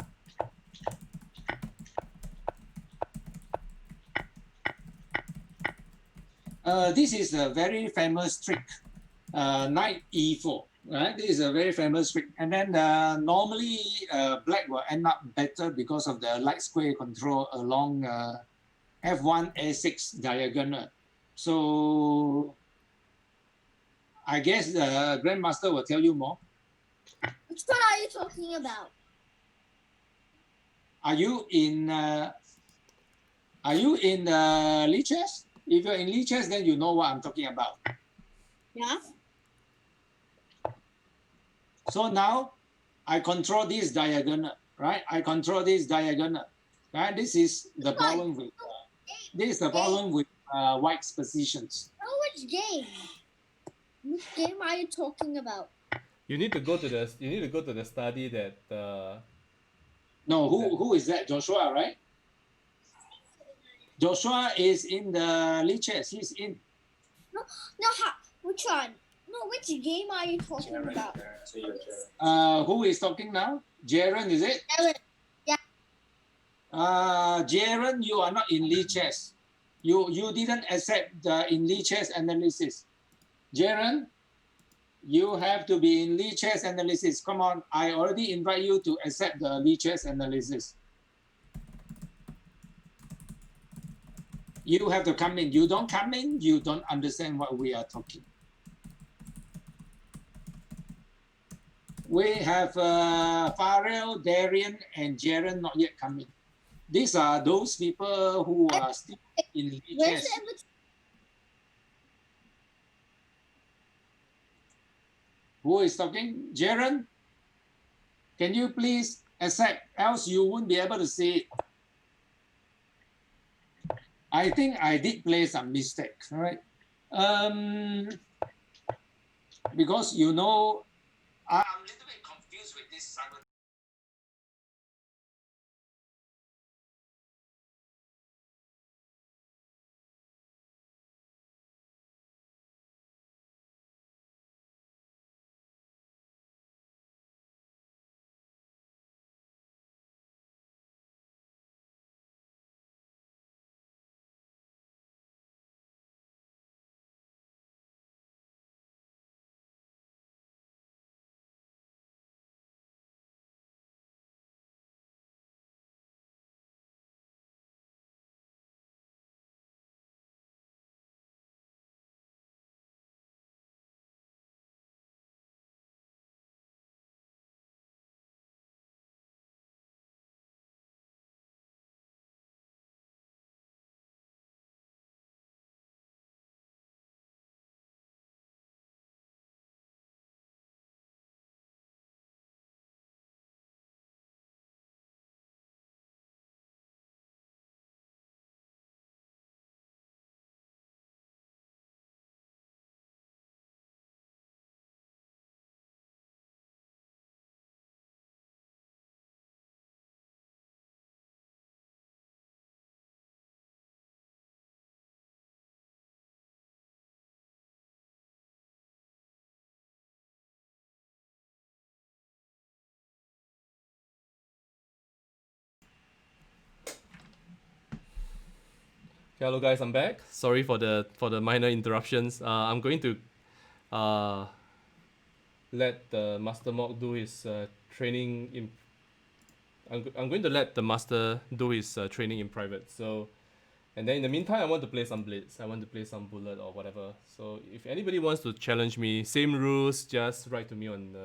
This is a very famous trick, knight e4. Right, this is a very famous trick. And then normally black will end up better because of the light square control along f1 a6 diagonal. So I guess the Grandmaster will tell you more. Which one are you talking about? Are you in Lichess? If you're in Lichess, then you know what I'm talking about. Yeah. So now I control this diagonal, right? I control this diagonal, right? This is the problem with white's positions. Oh, which game? Which game are you talking about? You need to go to the. You need to go to the study that. No, who is that? Joshua, right? Joshua is in the Lichess. He's in. No, which one? No, which game are you talking about? Who is talking now? Jaren, is it? Yeah. Jaren, you are not in Lichess. You didn't accept the in Lichess analysis. Jaren, you have to be in Lichess analysis. Come on, I already invite you to accept the Lichess analysis. You have to come in. You don't come in, you don't understand what we are talking. We have Farrell, Darian, and Jaren not yet coming. These are those people who are still in Lichess. Who is talking? Jaren? Can you please accept? Else you won't be able to see it. I think I did play some mistakes, right? Because you know, I'm a little bit confused with this Hello guys, I'm back. Sorry for the minor interruptions. I'm going to let the Master Mock do his training in. I'm going to let the Master do his training in private. So, and then in the meantime, I want to play some Blitz. I want to play some Bullet or whatever. So if anybody wants to challenge me, same rules. Just write to me on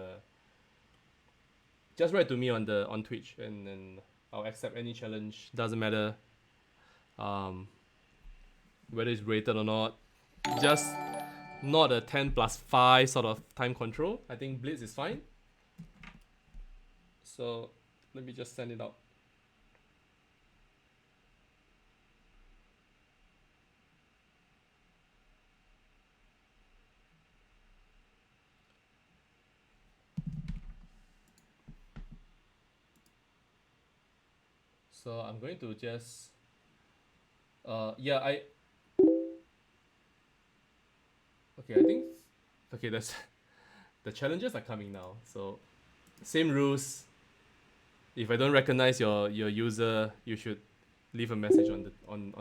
on Twitch, and I'll accept any challenge. Doesn't matter whether it's rated or not. Just not a 10+5 sort of time control. I think Blitz is fine. So let me just send it out. So I'm going to just yeah, I think that's the challenges are coming now. So same rules. If I don't recognize your user, you should leave a message on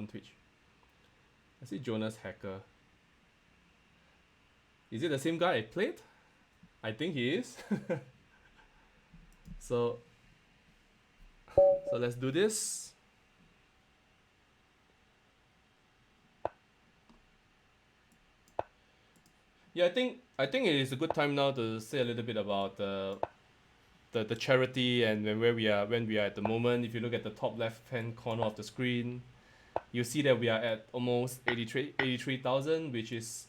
Twitch. I see Jonas Hacker. Is it the same guy I played? I think he is. So let's do this. Yeah, I think it is a good time now to say a little bit about the charity and where we are at the moment. If you look at the top left hand corner of the screen, you see that we are at almost 83,000, which is,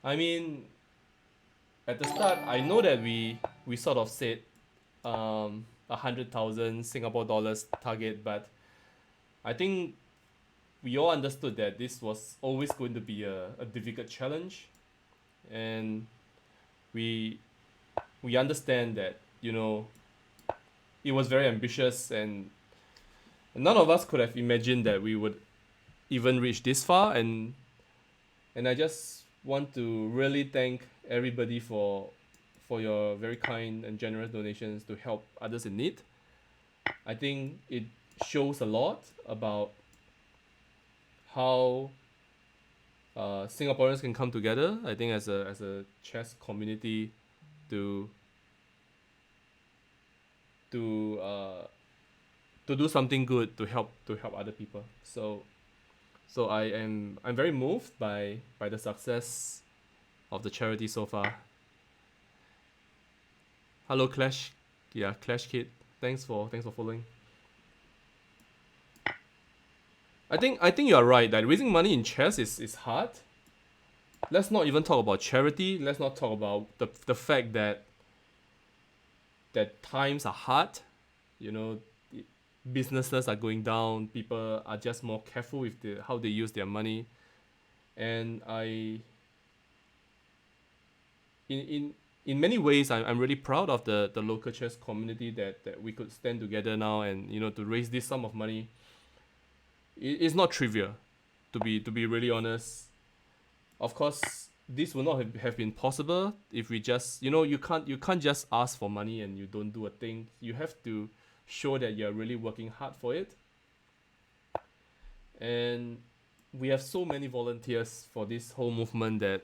I mean, at the start I know that we sort of said 100,000 Singapore dollars target, but I think we all understood that this was always going to be a difficult challenge, and we understand that, you know, it was very ambitious, and none of us could have imagined that we would even reach this far. And I just want to really thank everybody for your very kind and generous donations to help others in need. I think it shows a lot about how Singaporeans can come together, I think, as a chess community to do something good to help other people. So I'm very moved by the success of the charity so far. Hello Clash, yeah, Clash Kid. Thanks for following. I think you are right that raising money in chess is hard. Let's not even talk about charity. Let's not talk about the fact that times are hard. You know, businesses are going down. People are just more careful with how they use their money. And in many ways, I'm really proud of the local chess community that we could stand together now, and, you know, to raise this sum of money. It's not trivial, to be really honest. Of course, this would not have been possible if we just, you know, you can't just ask for money and you don't do a thing. You have to show that you're really working hard for it. And we have so many volunteers for this whole movement that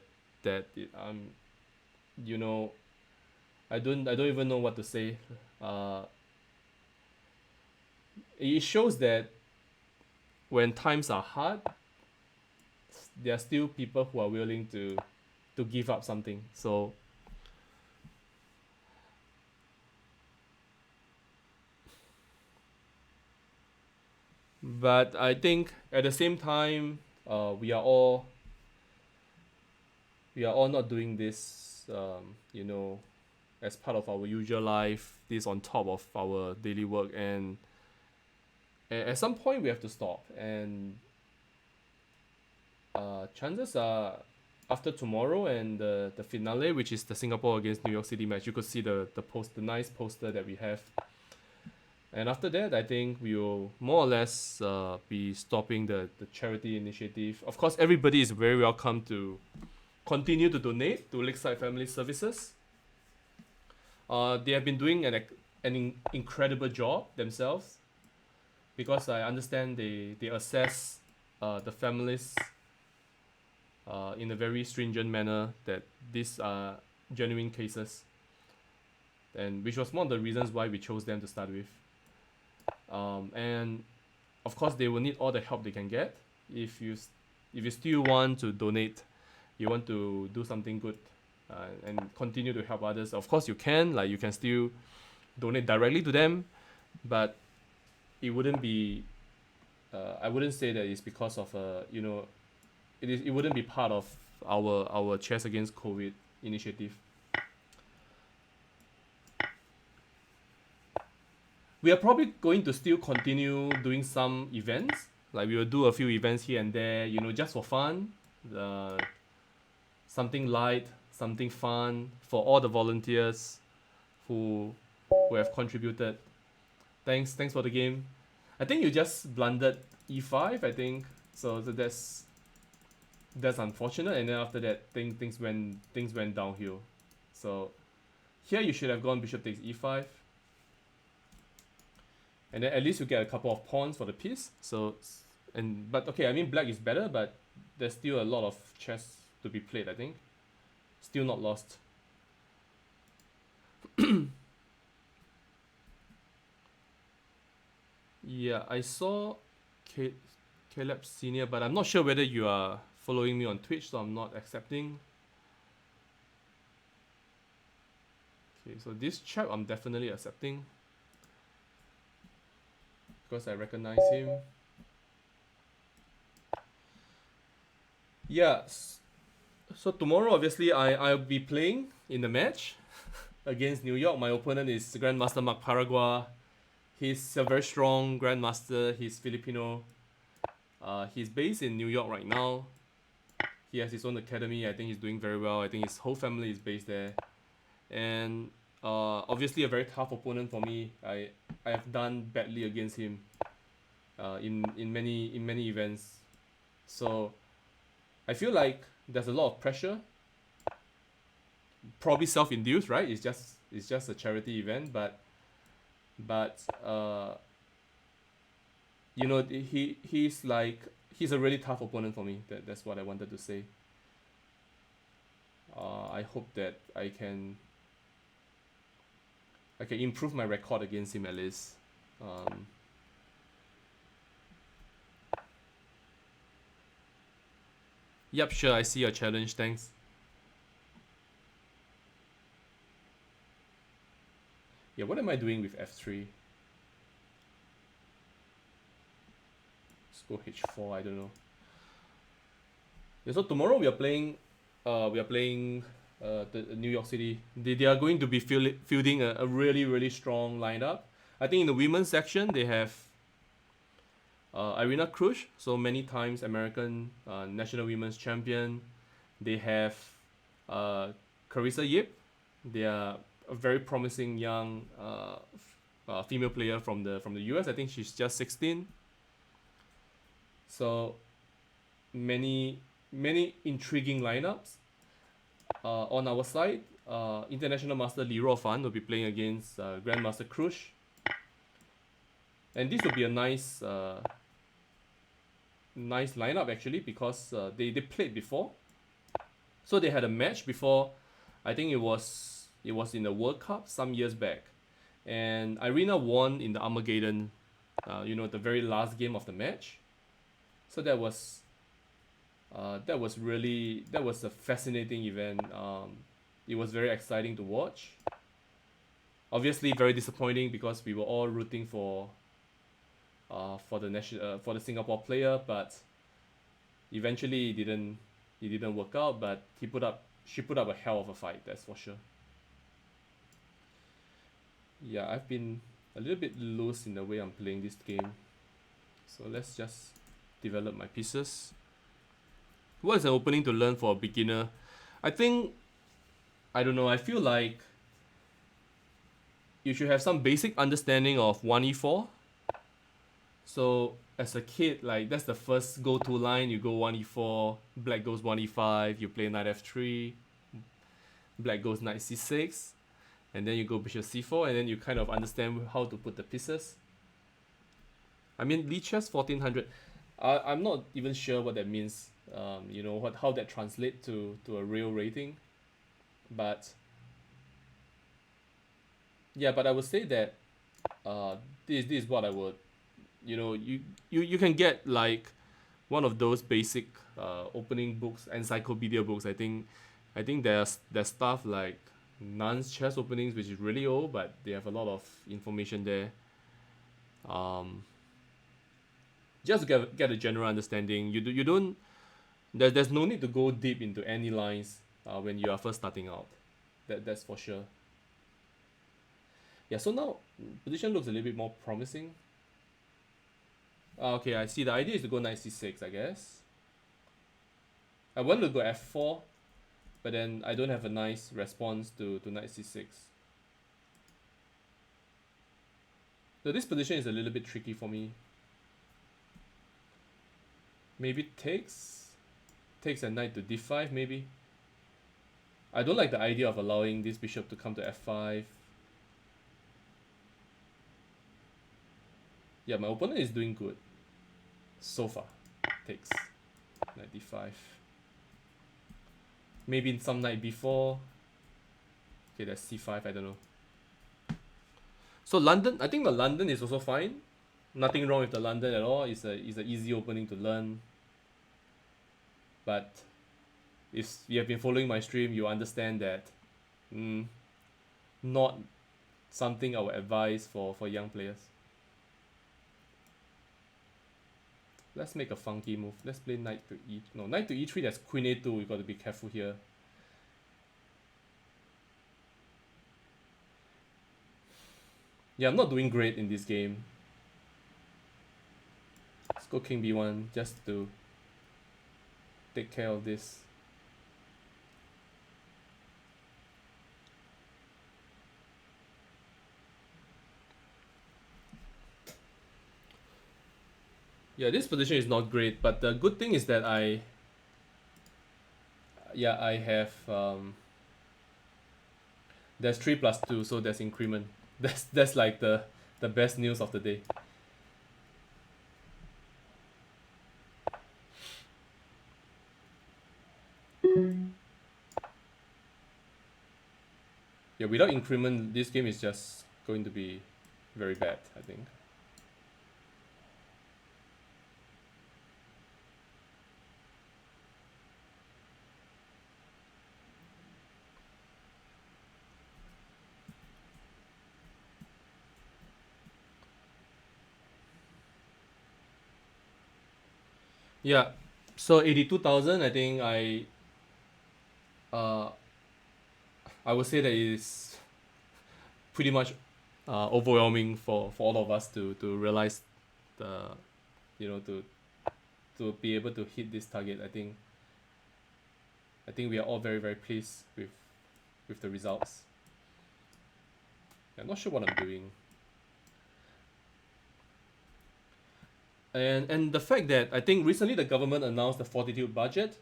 you know, I don't even know what to say. It shows that when times are hard, there are still people who are willing to give up something. So but I think at the same time, we are all not doing this, you know, as part of our usual life. This on top of our daily work, and at some point we have to stop. And chances are, after tomorrow and the finale, which is the Singapore against New York City match, you could see the nice poster that we have. And after that, I think we will more or less be stopping the charity initiative. Of course, everybody is very welcome to continue to donate to Lakeside Family Services. They have been doing an incredible job themselves, because I understand they assess the families in a very stringent manner that these are genuine cases, and which was one of the reasons why we chose them to start with. And of course, they will need all the help they can get. If you still want to donate, you want to do something good, and continue to help others. Of course, you can. Like, you can still donate directly to them, but it wouldn't be. I wouldn't say that it's because of it wouldn't be part of our Chess Against COVID initiative. We are probably going to still continue doing some events. Like, we will do a few events here and there, just for fun. Something light, something fun for all the volunteers who have contributed. Thanks for the game. I think you just blundered e5, I think. So that's unfortunate, and then after that things went downhill. So here you should have gone bishop takes e5. And then at least you get a couple of pawns for the piece. But okay, I mean, black is better, but there's still a lot of chess to be played, I think. Still not lost. Yeah, I saw Caleb Senior, but I'm not sure whether you are following me on Twitch, so I'm not accepting. Okay, so this chap I'm definitely accepting, because I recognize him. Yeah, so tomorrow obviously I'll be playing in the match against New York. My opponent is Grandmaster Mark Paragua. He's a very strong Grandmaster. He's Filipino. He's based in New York right now. He has his own academy. I think he's doing very well. I think his whole family is based there. And obviously a very tough opponent for me. I have done badly against him in many events. So I feel like there's a lot of pressure. Probably self-induced, right? It's just a charity event, but he's a really tough opponent for me. That's what I wanted to say. I hope that I can improve my record against him at least. Yep, sure, I see your challenge, thanks. Yeah, what am I doing with f3? Let's go h4, I don't know. Yeah, so tomorrow we are playing the New York City. They are going to be fielding a really strong lineup. I think in the women's section they have Irina Krush, so many times American national women's champion. They have Carissa Yip. They are a very promising young female player from the US. I think she's just 16. So many intriguing lineups. On our side, International Master Li Ruofan will be playing against Grandmaster Krush. And this will be a nice lineup actually, because they played before. So they had a match before. I think it was in the World Cup some years back. And Irina won in the Armageddon, the very last game of the match. So that was a fascinating event. It was very exciting to watch. Obviously very disappointing because we were all rooting for the Singapore player, but eventually it didn't work out. But she put up a hell of a fight, that's for sure. Yeah, I've been a little bit loose in the way I'm playing this game, so let's just develop my pieces. What is an opening to learn for a beginner? I feel like you should have some basic understanding of 1e4. So as a kid, like, that's the first go-to line. You go 1e4, black goes 1e5, you play knight f3, black goes knight c6, and then you go bishop c4, and then you kind of understand how to put the pieces. I mean, Lichess 1400. I'm not even sure what that means. You know what how that translates to a real rating, but yeah, but I would say that this is what I would, you know, you can get like one of those basic opening books, encyclopedia books. I think there's stuff like Nan's chess openings, which is really old, but they have a lot of information there. Um, just to get a general understanding. You don't there's no need to go deep into any lines when you are first starting out. That's for sure. Yeah. So now position looks a little bit more promising. Okay, I see. The idea is to go knight c6, I guess. I wanted to go f4, but then I don't have a nice response to knight c6. So this position is a little bit tricky for me. Maybe takes a knight to d5 maybe. I don't like the idea of allowing this bishop to come to f5. Yeah, my opponent is doing good so far. Takes knight d5. Maybe some knight b4. Okay, that's c5. I don't know. So London, I think the London is also fine. Nothing wrong with the London at all. It's an easy opening to learn. But if you have been following my stream, you understand that not something I would advise for young players. Let's make a funky move. Let's play knight to e. No, knight to e3. That's queen a2. You got to be careful here. Yeah, I'm not doing great in this game. Let's go king b1 just to take care of this. Yeah, this position is not great, but the good thing is that I have there's 3 plus 2, so there's increment. That's like the best news of the day. Yeah, without increment, this game is just going to be very bad, I think. Yeah, so 82,000, I think uh, I would say that it is pretty much overwhelming for all of us to realize the, you know, to be able to hit this target. I think we are all very very pleased with the results. I'm not sure what I'm doing. And the fact that I think recently the government announced the Fortitude budget,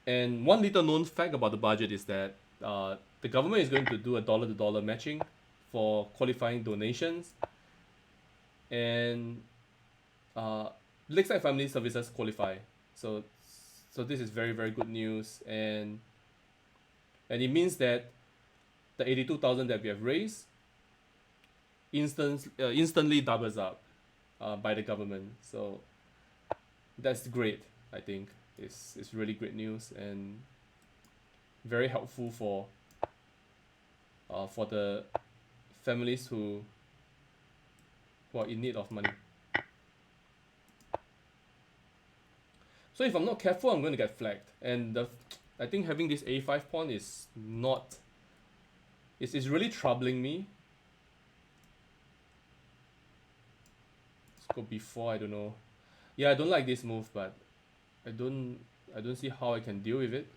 and one little known fact about the budget is that the government is going to do a dollar to dollar matching for qualifying donations, and Lakeside Family Services qualify. So this is very very good news, and it means that the 82,000 that we have raised instantly doubles up by the government. So that's great. I think it's really great news and very helpful for the families who are in need of money. So if I'm not careful, I'm going to get flagged, and I think having this a5 pawn is not. It's really troubling me. Let's go b4. I don't know. Yeah, I don't like this move, but I don't see how I can deal with it.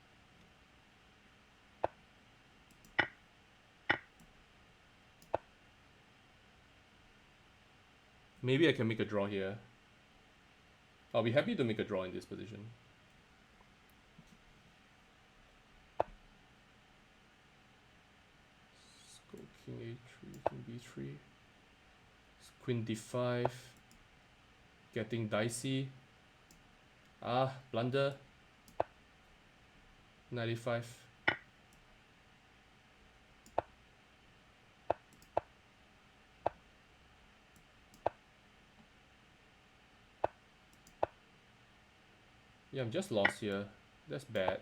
Maybe I can make a draw here. I'll be happy to make a draw in this position. Let's go king a3, king b3. Queen d5. Getting dicey. Ah, blunder. 95. Yeah, I'm just lost here. That's bad.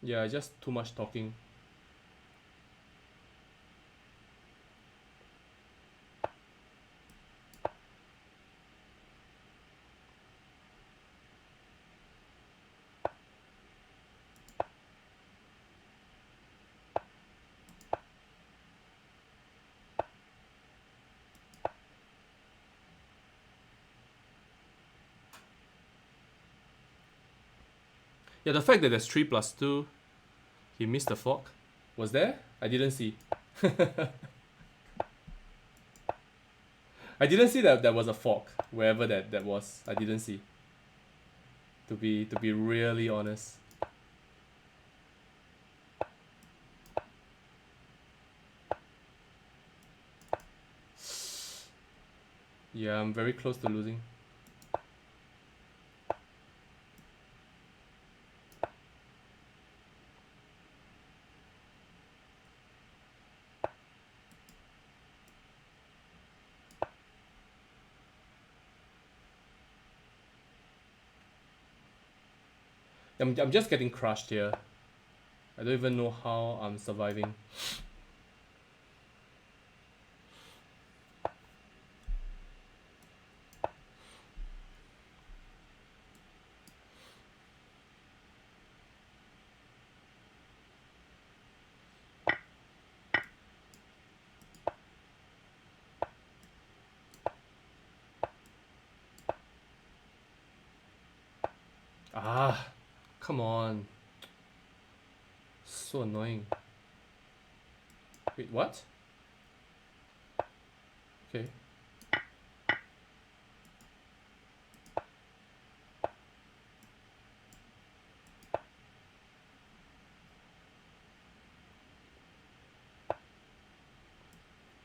Yeah, just too much talking. Yeah, the fact that there's 3 plus 2, he missed the fork. Was there? I didn't see. I didn't see that there was a fork wherever that was. I didn't see. To be really honest. Yeah, I'm very close to losing. I'm just getting crushed here. I don't even know how I'm surviving. Ah, come on. So annoying. Wait, what? Okay.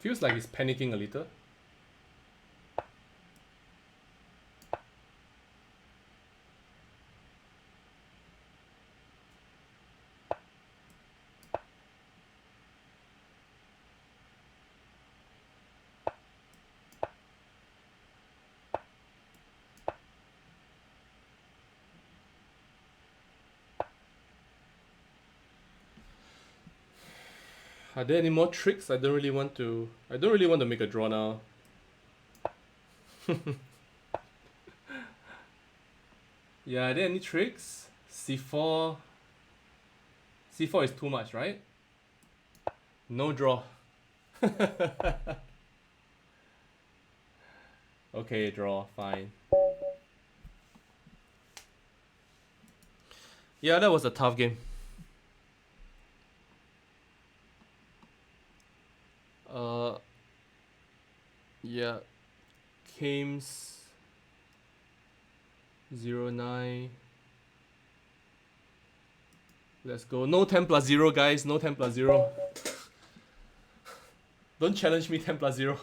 Feels like he's panicking a little. Are there any more tricks? I don't really want to make a draw now. Yeah, are there any tricks? C4. C4 is too much, right? No draw. Okay, draw, fine. Yeah, that was a tough game. Yeah. Kames 09. Let's go. No 10 plus 0, guys. No 10 plus 0. Don't challenge me 10 plus 0.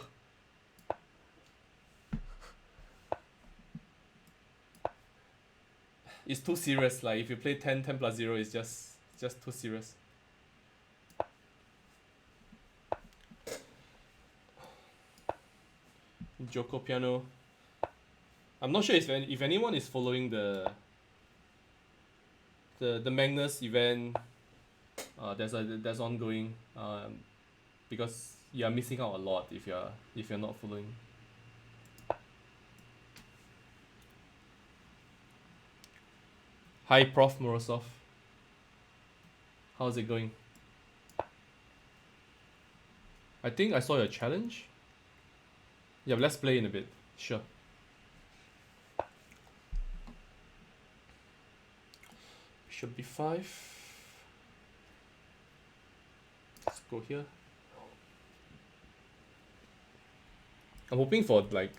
It's too serious. Like, if you play 10 plus 0, it's just too serious. Joko Piano. I'm not sure if anyone is following the Magnus event that's ongoing, because you're missing out a lot if you're not following. Hi, Prof Morozov. How's it going? I think I saw your challenge. Yeah, let's play in a bit. Sure. Should be 5. Let's go here. I'm hoping for like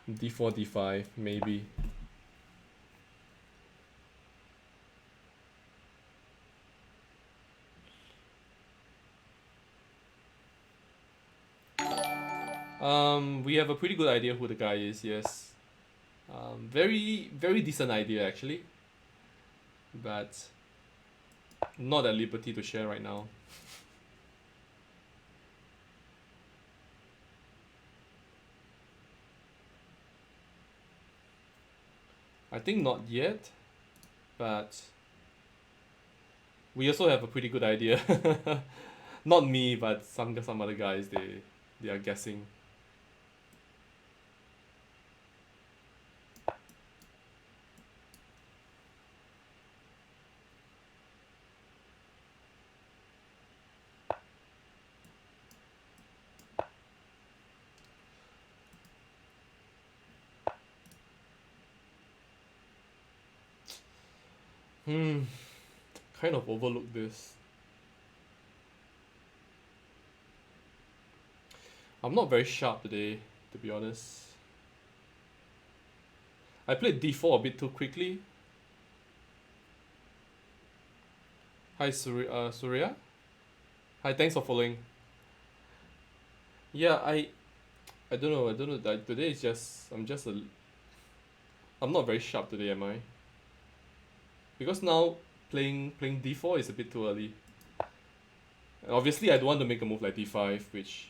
d4, d5, maybe. We have a pretty good idea who the guy is, yes. Very decent idea actually, but not at liberty to share right now. I think not yet, but we also have a pretty good idea. Not me, but some other guys. They are guessing. Kind of overlooked this. I'm not very sharp today, to be honest. I played d4 a bit too quickly. Hi, Surya. Hi, thanks for following. Yeah, I don't know. Today is just I'm not very sharp today, am I? Because now playing d4 is a bit too early. And obviously, I don't want to make a move like d5, which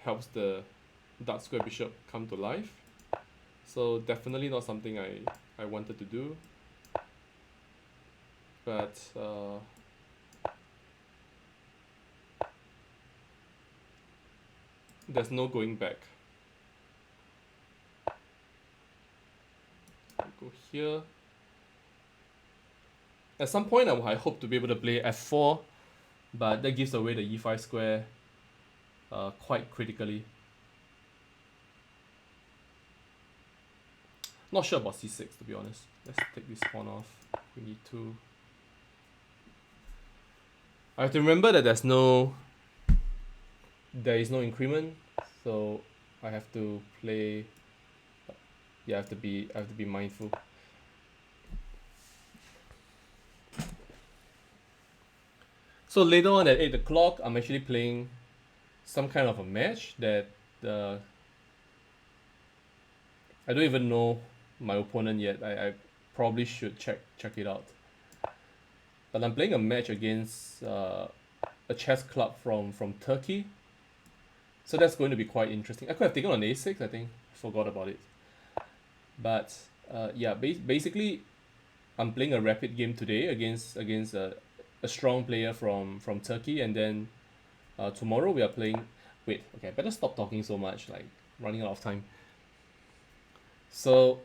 helps the dark square bishop come to life. So definitely not something I wanted to do. But there's no going back. I'll go here. At some point, I hope to be able to play f4, but that gives away the e5 square quite critically. Not sure about c6, to be honest. Let's take this pawn off. We need to. I have to remember that there is no increment, so I have to play. Yeah, I have to be mindful. So later on at 8 o'clock, I'm actually playing some kind of a match that I don't even know my opponent yet. I probably should check it out. But I'm playing a match against a chess club from Turkey. So that's going to be quite interesting. I could have taken on a6, I think. Forgot about it. But yeah, basically, I'm playing a rapid game today against a strong player from Turkey, and then tomorrow we are playing. Wait, okay, I better stop talking so much. Like running out of time. So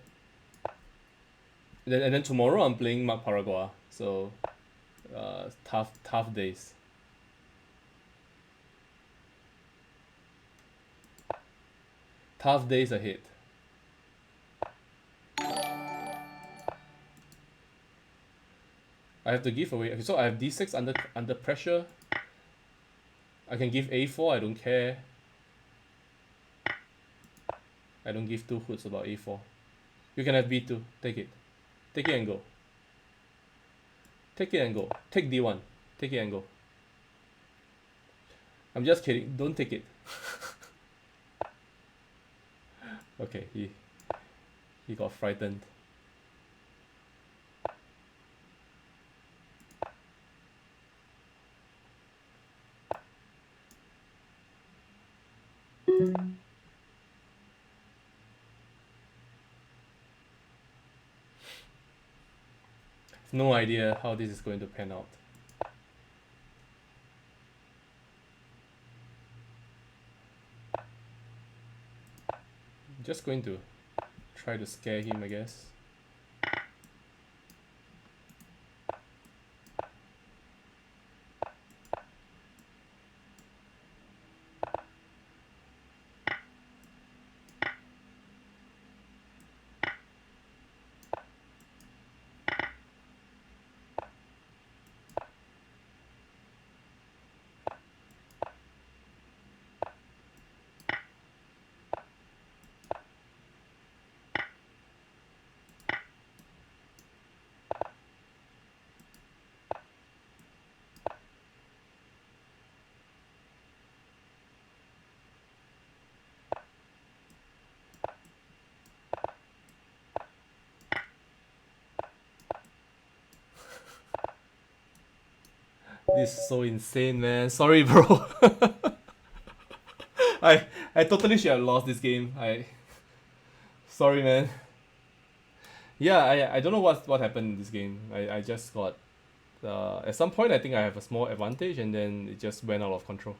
then tomorrow I'm playing Mark Paragua. So tough days. Tough days ahead. I have to give away. Okay, so I have d6 under pressure. I can give a4. I don't care. I don't give two hoots about a4. You can have b2. Take it. Take it and go. Take it and go. Take d1. Take it and go. I'm just kidding. Don't take it. Okay, he got frightened. No idea how this is going to pan out. Just going to try to scare him, I guess. This is so insane, man. Sorry, bro. I totally should have lost this game. Sorry, man. Yeah, I don't know what happened in this game. I just got at some point I think I have a small advantage and then it just went out of control.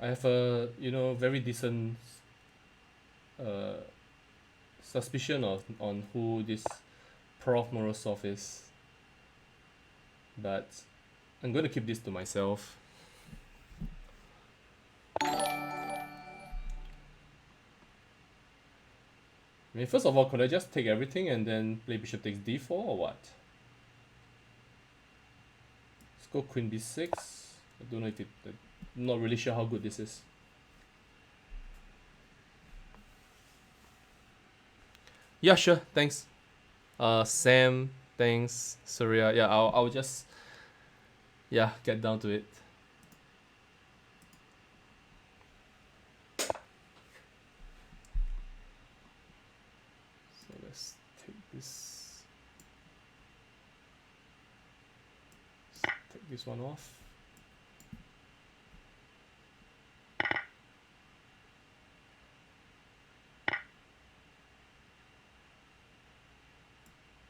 I have a very decent uh, suspicion on who this Prof Morozov is, but I'm going to keep this to myself. I mean, first of all, could I just take everything and then play bishop takes d4 or what? Let's go queen b6. I don't know if I'm not really sure how good this is. Yeah, sure. Thanks. Sam. Thanks. Surya. Yeah, I'll just get down to it. So let's take this. Let's take this one off.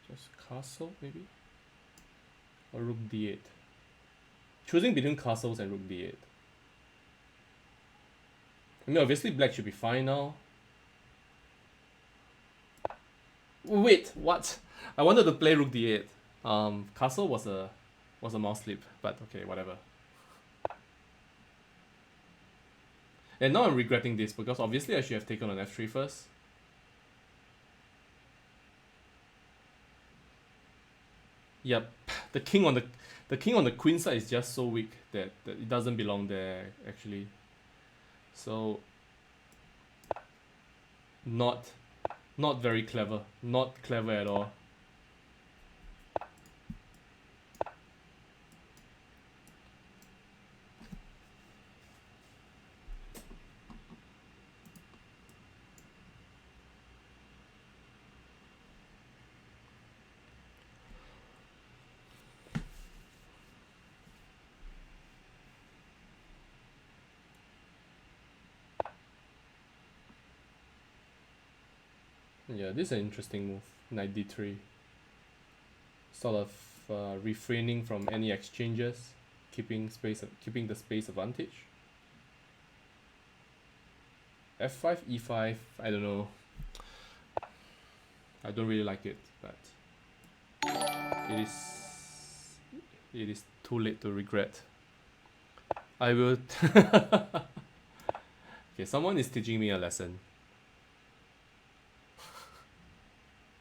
Just castle maybe? Or rook d8. Choosing between castles and rook d8. I mean, obviously black should be fine now. Wait, what? I wanted to play rook d8. Castle was a mouse slip, but okay, whatever. And now I'm regretting this because obviously I should have taken on f3 first. Yep, the king on the queen side is just so weak that it doesn't belong there actually. So not very clever. Not clever at all. Yeah, this is an interesting move. Knight d3. Sort of refraining from any exchanges, keeping the space advantage. f5, e5. I don't know. I don't really like it, but it is too late to regret. I will. Okay, someone is teaching me a lesson.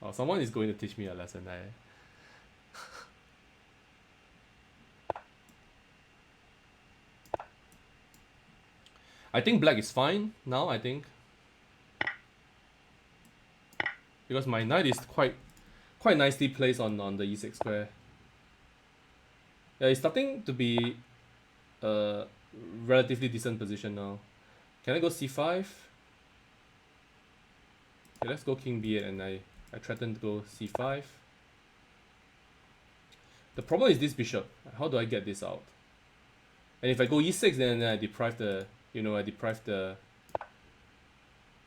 Oh, someone is going to teach me a lesson. I think black is fine now, I think. Because my knight is quite nicely placed on the e6 square. Yeah, it's starting to be a relatively decent position now. Can I go c5? Okay, let's go king b8 and I threaten to go c5. The problem is this bishop. How do I get this out? And if I go e6, then I deprive the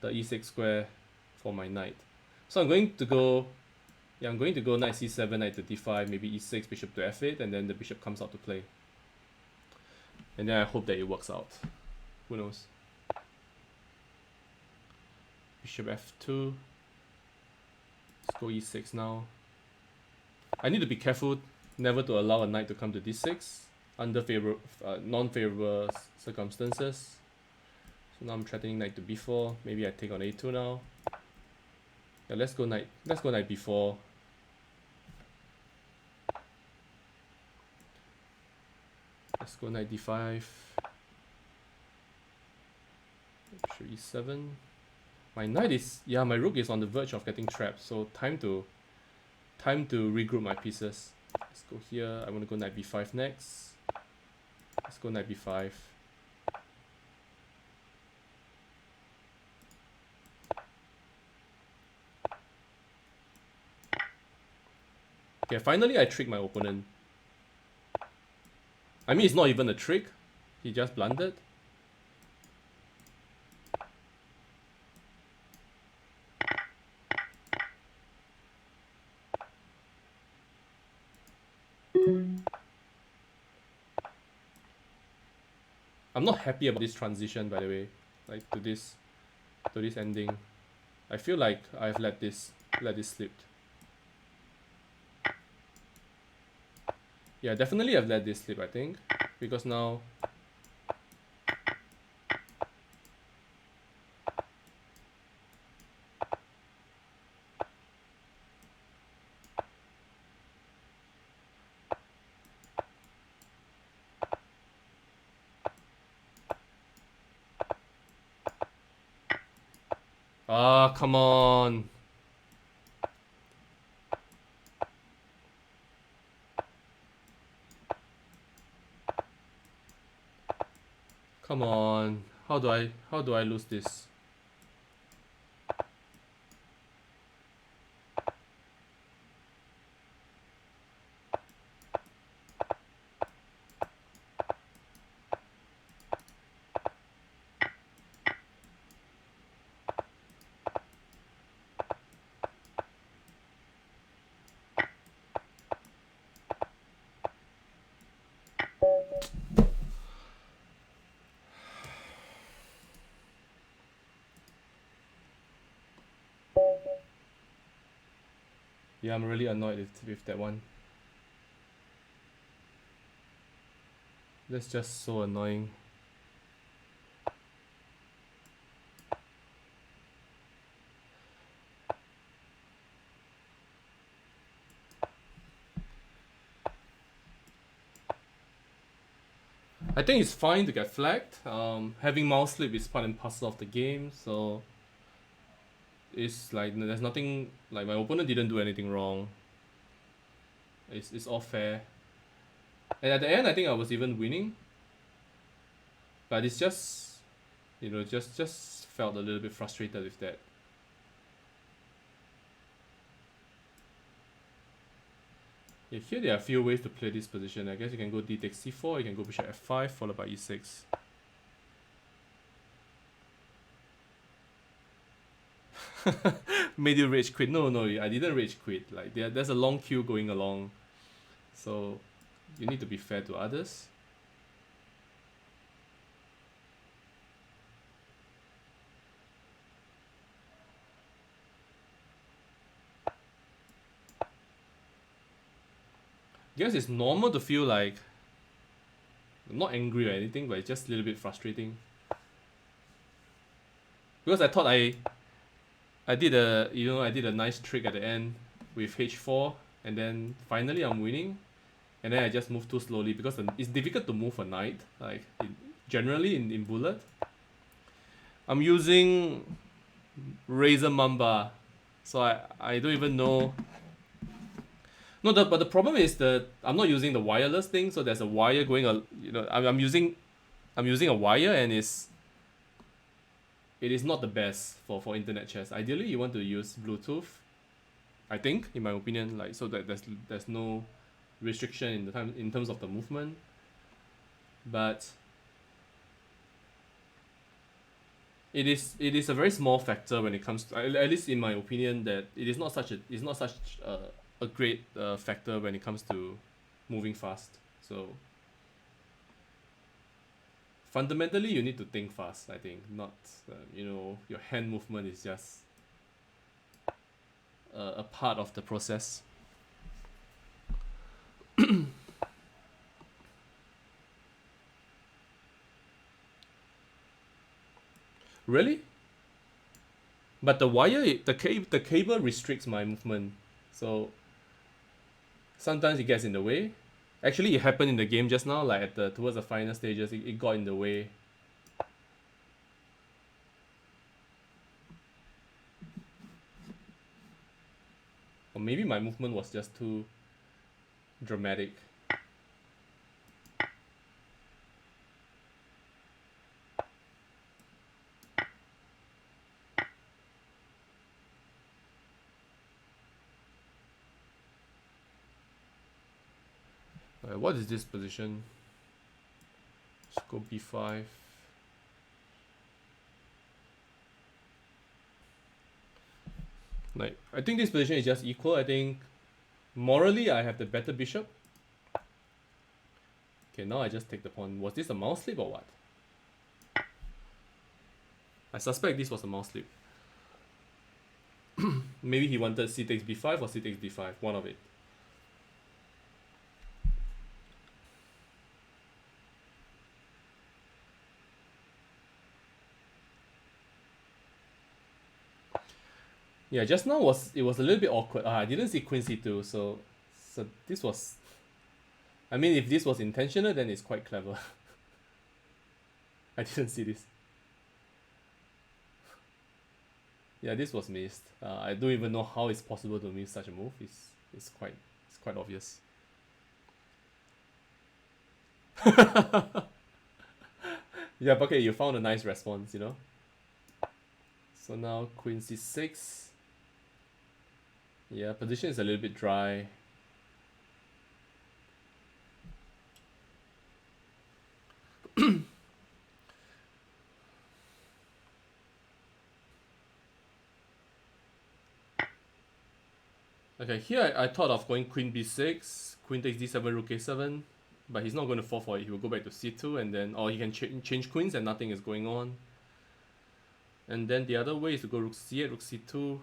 the e6 square for my knight. So I'm going to go knight c7, knight to d5, maybe e6, bishop to f8, and then the bishop comes out to play. And then I hope that it works out. Who knows? Bishop f2. Let's go e6 now. I need to be careful never to allow a knight to come to d6 under non-favorable circumstances. So now I'm threatening knight to b4. Maybe I take on a2 now. Yeah, let's go knight b4. Let's go knight d5. Bishop e7. My knight is, yeah, my rook is on the verge of getting trapped, so time to regroup my pieces. Let's go here. I want to go knight b5 next. Let's go knight b5. Okay, finally I tricked my opponent. I mean, it's not even a trick. He just blundered. I'm not happy about this transition, by the way. Like to this ending. I feel like I've let this slip. Yeah, definitely I've let this slip, I think. Because now ah, come on. Come on. How do I lose this? Yeah, I'm really annoyed with that one. That's just so annoying. I think it's fine to get flagged. Having mouse slip is part and parcel of the game, so it's like there's nothing, like my opponent didn't do anything wrong. It's all fair. And at the end I think I was even winning. But it's just, you know, just felt a little bit frustrated with that. Yeah, here there are a few ways to play this position. I guess you can go d takes c4, you can go bishop f5 followed by e6. Made you rage quit. No, I didn't rage quit. Like there's a long queue going along. So you need to be fair to others. I guess it's normal to feel like I'm not angry or anything, but it's just a little bit frustrating. Because I thought I did a nice trick at the end with h4, and then finally I'm winning, and then I just move too slowly because it's difficult to move a knight. Like generally in bullet, I'm using Razor Mamba, so I don't even know. No, but the problem is that I'm not using the wireless thing, so there's a wire going. I'm using a wire, and it is not the best for internet chess. Ideally, you want to use Bluetooth. I think, in my opinion, like so that there's no restriction in the time in terms of the movement. But it is a very small factor when it comes to, at least in my opinion, that it's not such a great factor when it comes to moving fast. So fundamentally, you need to think fast. I think not your hand movement is just a part of the process. Really? But the wire, the cable restricts my movement, so sometimes it gets in the way. Actually, it happened in the game just now, like towards the final stages, it got in the way. Or maybe my movement was just too dramatic. What is this position? Let's go b5. Like, I think this position is just equal. I think morally I have the better bishop. Okay, now I just take the pawn. Was this a mouse slip or what? I suspect this was a mouse slip. Maybe he wanted c takes b5 or c takes d5, one of it. Yeah, just now it was a little bit awkward. I didn't see queen c2, so this was. I mean, if this was intentional, then it's quite clever. I didn't see this. Yeah, this was missed. I don't even know how it's possible to miss such a move. It's quite obvious. Yeah, but okay, you found a nice response, you know. So now queen c6. Yeah, position is a little bit dry. Okay, here I thought of going queen b6, queen takes d7, rook a7, but he's not going to fall for it. He will go back to c2, and then, or he can change queens and nothing is going on. And then the other way is to go rook c8, rook c2,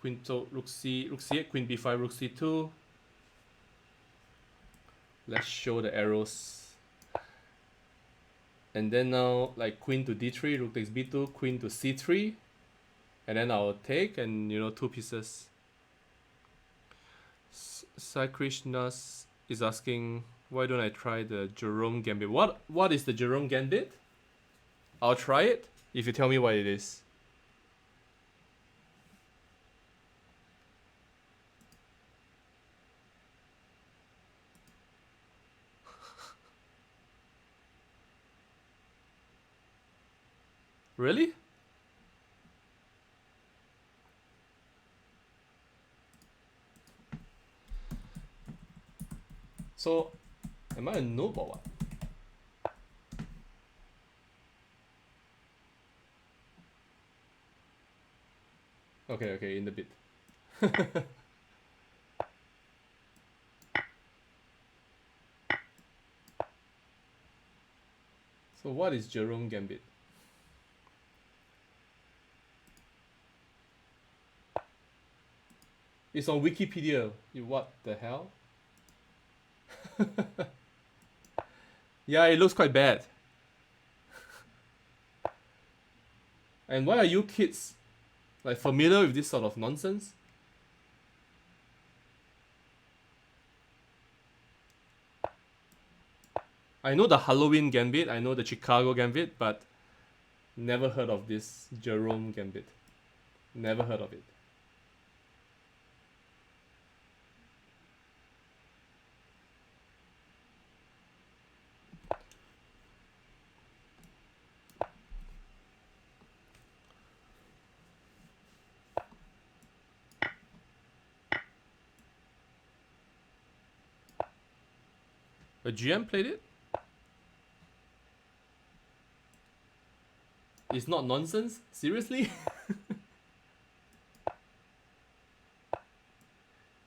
queen, so rook c8, queen b5, rook c2. Let's show the arrows. And then now, like queen to d3, rook takes b2, queen to c3, and then I'll take, and you know, two pieces. Sai Krishnas is asking, why don't I try the Jerome Gambit? What is the Jerome Gambit? I'll try it if you tell me what it is. Really? So, am I a noob or what? Okay, in the bit. So what is Jerome Gambit? It's on Wikipedia. What the hell? Yeah, it looks quite bad. And why are you kids like familiar with this sort of nonsense? I know the Halloween Gambit, I know the Chicago Gambit, but never heard of this Jerome Gambit. Never heard of it. A GM played it? It's not nonsense? Seriously?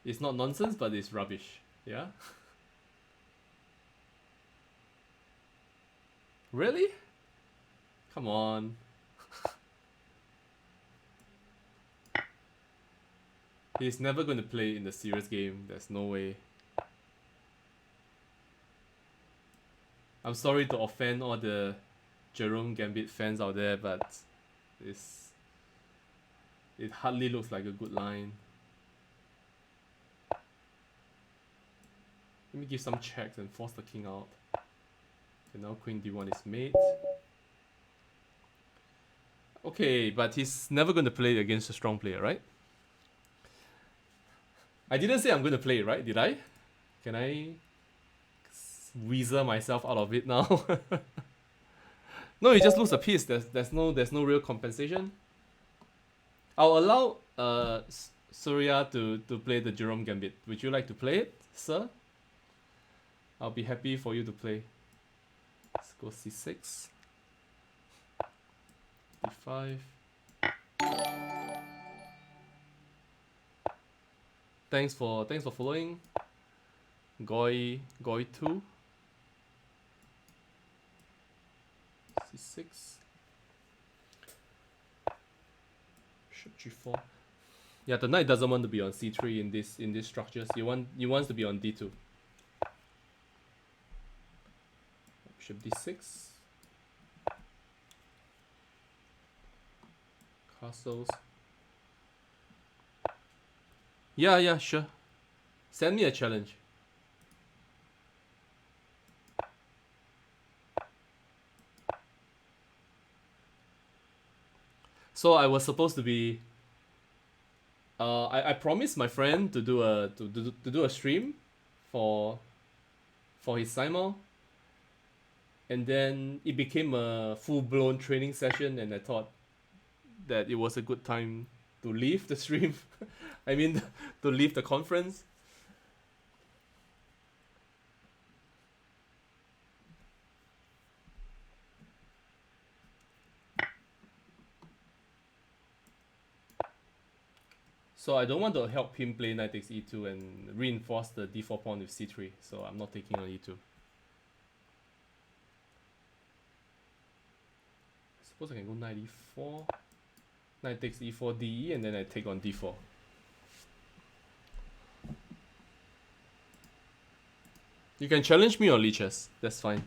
It's not nonsense, but it's rubbish. Yeah? Really? Come on. He's never going to play in the serious game. There's no way. I'm sorry to offend all the Jerome Gambit fans out there, but it's it hardly looks like a good line. Let me give some checks and force the king out. Okay, now queen d1 is mate. Okay, but he's never going to play against a strong player, right? I didn't say I'm going to play it, right? Did I? Can I weasel myself out of it now? No, you just lose a piece. There's no real compensation. I'll allow Surya to play the Jerome Gambit. Would you like to play it, sir? I'll be happy for you to play. Let's go c6, d5. Thanks for following. Goi 2. c6. Bishop g4. Yeah, the knight doesn't want to be on c3 in this structures. He wants to be on d2. Bishop d6. Castles. Yeah, sure. Send me a challenge. So I was supposed to be. I promised my friend to do a stream for his simul, and then it became a full-blown training session, and I thought that it was a good time to leave the stream. I mean, to leave the conference. So I don't want to help him play knight takes e2 and reinforce the d4 pawn with c3. So I'm not taking on e2. I suppose I can go knight e4. Knight takes e4 de, and then I take on d4. You can challenge me on lichess. That's fine.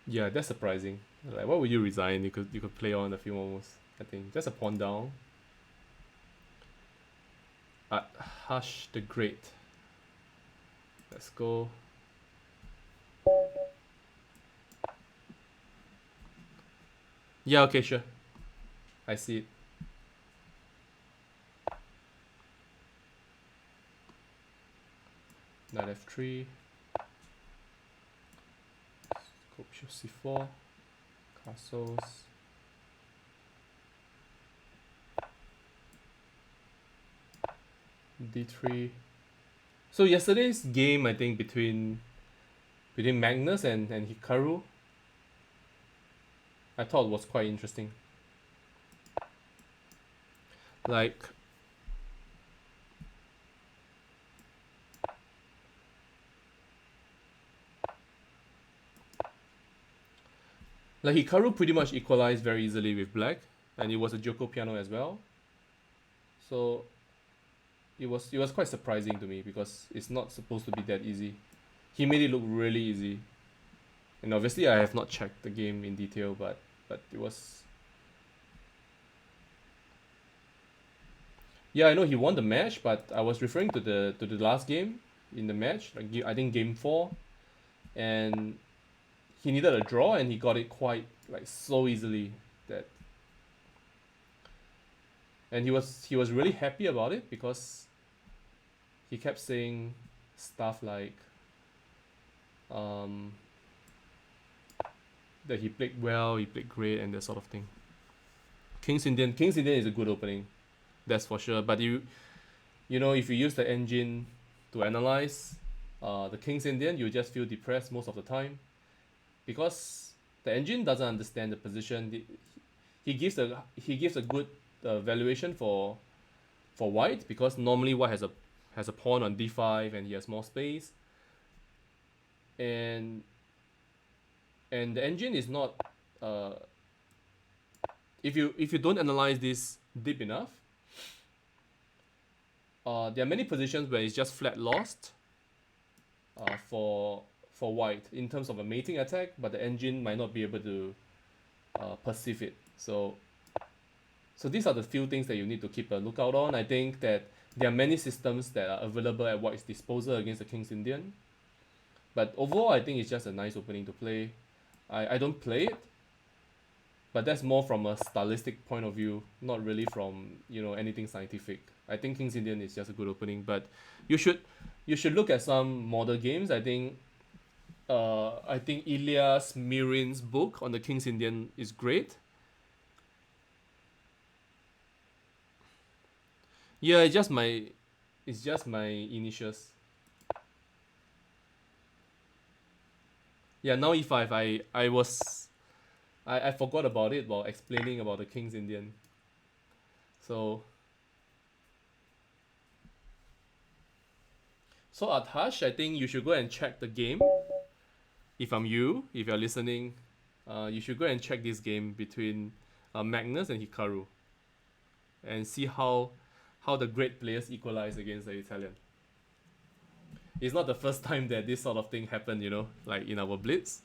Yeah, that's surprising. Like, why would you resign? You could play on a few more moves. I think just a pawn down. Hush the Great. Let's go. Yeah, okay, sure. I see it. Knight f3. Go bishop c4. Castles. d3. So yesterday's game, I think, between Magnus and Hikaru, I thought was quite interesting. Like, Hikaru pretty much equalized very easily with black, and it was a Joko piano as well. So it was quite surprising to me because it's not supposed to be that easy. He made it look really easy. And obviously I have not checked the game in detail, but it was. Yeah, I know he won the match, but I was referring to the last game in the match, like I think game 4, and he needed a draw and he got it quite like so easily that. And he was really happy about it because he kept saying stuff like that he played well, he played great, and that sort of thing. King's Indian is a good opening, that's for sure. But you know, if you use the engine to analyze the King's Indian, you just feel depressed most of the time because the engine doesn't understand the position. He gives a good valuation for white because normally white has a pawn on d5 and he has more space, and the engine is not if you don't analyze this deep enough, there are many positions where it's just flat lost for white in terms of a mating attack, but the engine might not be able to perceive it. So these are the few things that you need to keep a lookout on. I think that there are many systems that are available at white's disposal against the King's Indian. But overall, I think it's just a nice opening to play. I don't play it, but that's more from a stylistic point of view, not really from anything scientific. I think King's Indian is just a good opening, but you should look at some model games. I think Ilyas Mirin's book on the King's Indian is great. Yeah, it's just my initials. Yeah, now E5. I forgot about it while explaining about the King's Indian. So Atash, I think you should go and check the game. If you're listening, you should go and check this game between Magnus and Hikaru, and see how the great players equalize against the Italian. It's not the first time that this sort of thing happened, like in our Blitz.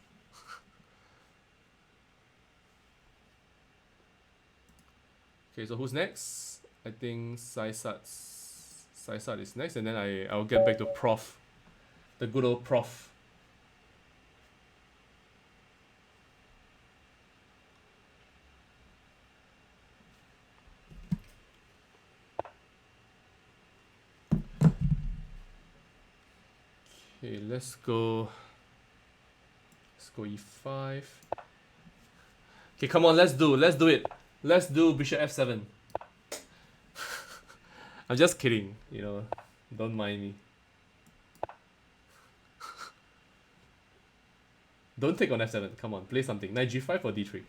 Okay, so who's next? I think Saisat is next, and then I'll get back to Prof. The good old Prof. Okay, let's go E5. Okay, come on, let's do it. Let's do Bishop F7. I'm just kidding, don't mind me. Don't take on F7, come on, play something. Knight G5 or D3?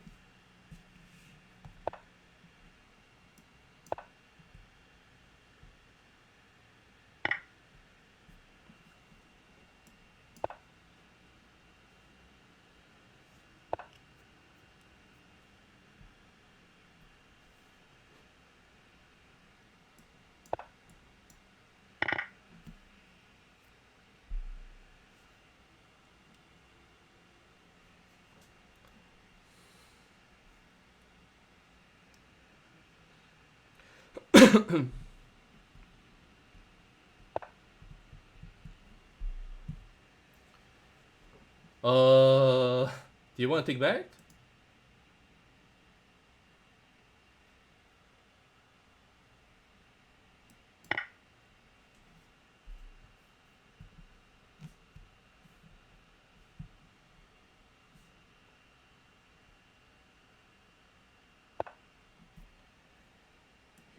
Do you want to take back?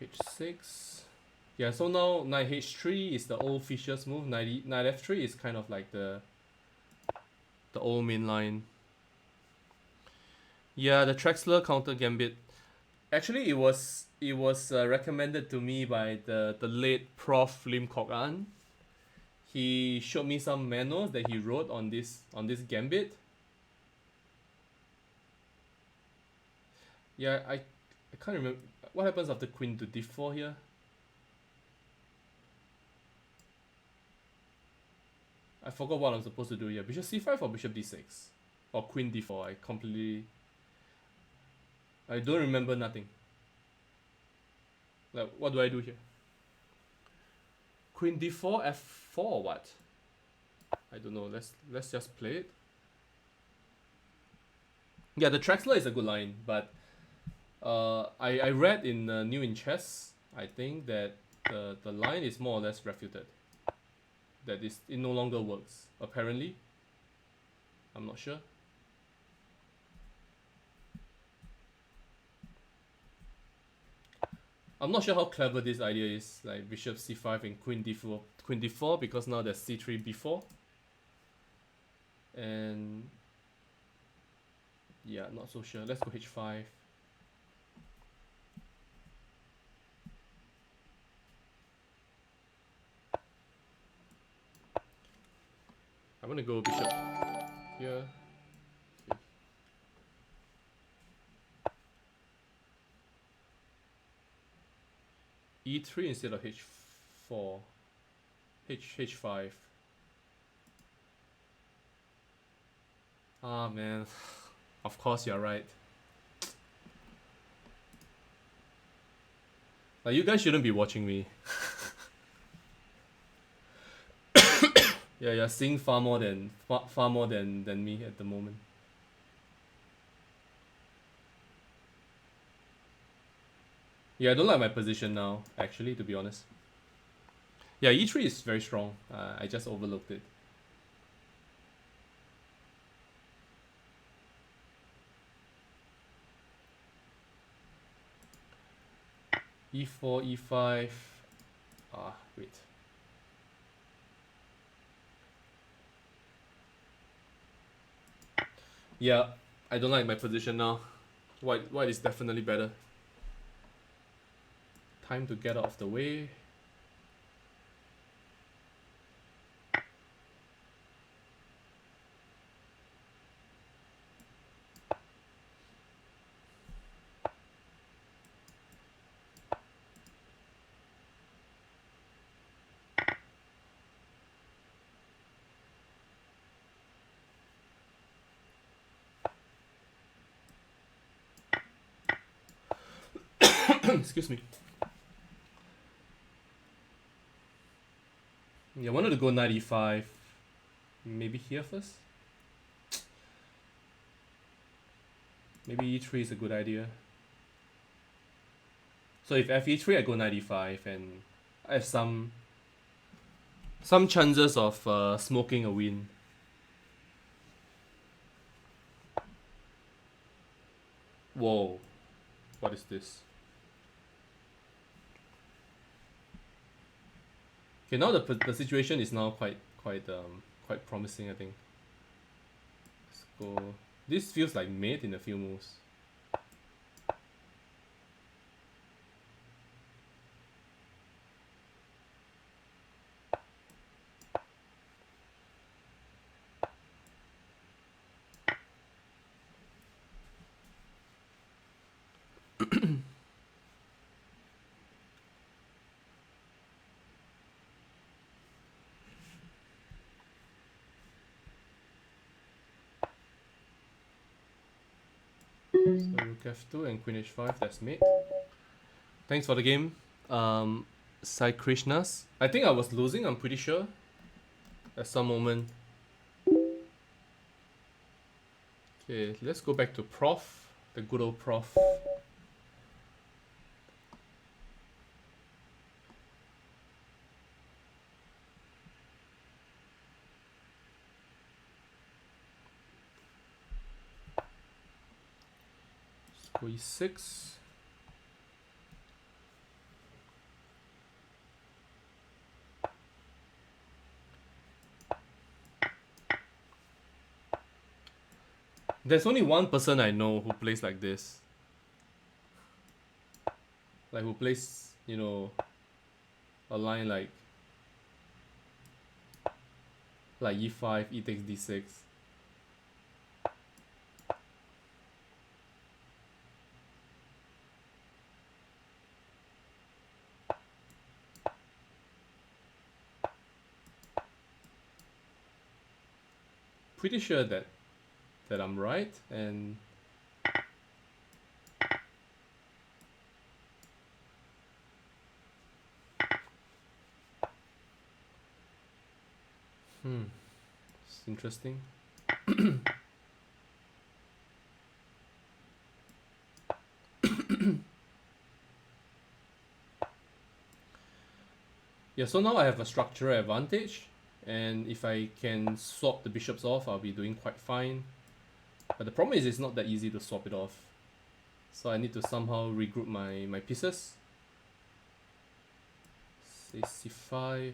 H6. Yeah, so now knight H3 is the old Fischer's move. Knight F3 is kind of like the old main line. Yeah, the Traxler counter gambit. Actually, it was recommended to me by the late Prof Lim Kok An. He showed me some manuals that he wrote on this gambit. Yeah, I can't remember what happens after Queen to D4 here. I forgot what I'm supposed to do here. Bishop C5 or Bishop D6? Or Queen D4? I don't remember nothing. Like, what do I do here? Queen D4, F4 or what? I don't know. Let's just play it. Yeah, the Traxler is a good line, but I read in New in Chess, I think that the line is more or less refuted. That it no longer works, apparently. I'm not sure. I'm not sure how clever this idea is, like Bishop C5 and Queen D4, because now there's C3 B4. And yeah, not so sure. Let's go H5. I'm gonna go Bishop here. Okay. E3 instead of H4. H5. Ah man, of course you're right. Like, you guys shouldn't be watching me. Yeah, you're seeing far more than me at the moment. Yeah, I don't like my position now, actually, to be honest. Yeah, E3 is very strong. I just overlooked it. E4, E5. Ah, wait. Yeah, I don't like my position now. White is definitely better. Time to get out of the way. Excuse me. Yeah, I wanted to go 95. Maybe here first? Maybe E3 is a good idea. So if FE3 I go 95 and I have some chances of smoking a win. Whoa. What is this? Okay, now the situation is now quite promising, I think. Let's go. This feels like mate in a few moves. So rook f2 and queen h5, that's mate. Thanks for the game. Sai Krishnas. I think I was losing, I'm pretty sure. At some moment. Okay, let's go back to Prof. The good old Prof. Let's go e6. There's only one person I know who plays like this. Like, who plays, you know, a line like e5, e takes d6. Pretty sure that I'm right, and it's interesting. Yeah, so now I have a structural advantage, and if I can swap the bishops off, I'll be doing quite fine. But the problem is it's not that easy to swap it off. So I need to somehow regroup my pieces. Say c5.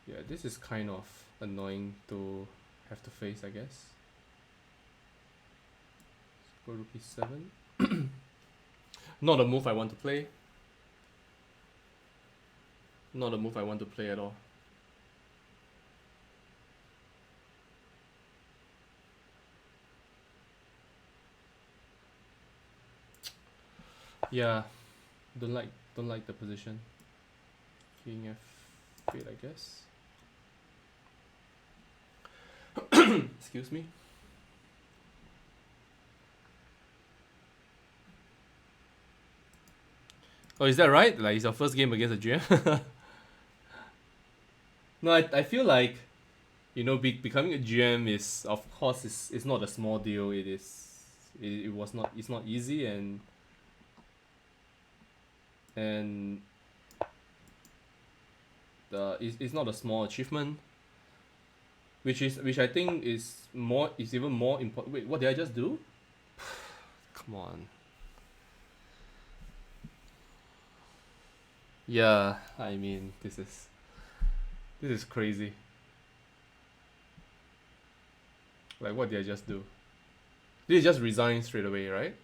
Yeah, this is kind of annoying to have to face, I guess. Let's go rook e7. Not a move I want to play. Not a move I want to play at all. Yeah, don't like the position. King F8, I guess. Excuse me. Oh, is that right? Like, it's your first game against a GM? No, I feel like, becoming a GM is, of course, it's not a small deal. It was not, it's not easy, and it's not a small achievement, which I think is even more important. Wait, what did I just do? Come on. Yeah, I mean, this is crazy. Like, what did I just do? Did he just resign straight away, right?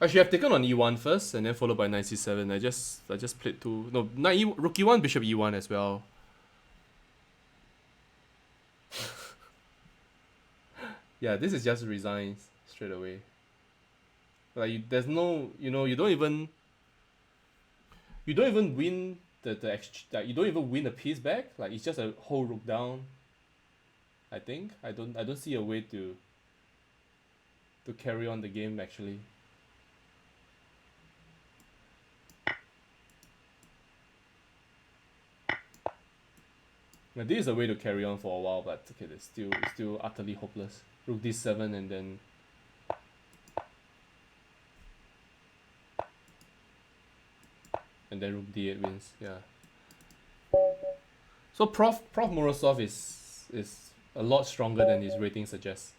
I should have taken on E1 first, and then followed by knight C7. I just played two. No, rook E1, bishop E1 as well. Yeah, this is just resigns straight away. Like, there's no, you don't even win like, you don't even win a piece back. Like, it's just a whole rook down. I think I don't see a way to carry on the game actually. Now, this is a way to carry on for a while, but okay, it's still utterly hopeless. Rook D7 and then rook D8 wins. Yeah. So Prof Morozov is a lot stronger than his rating suggests.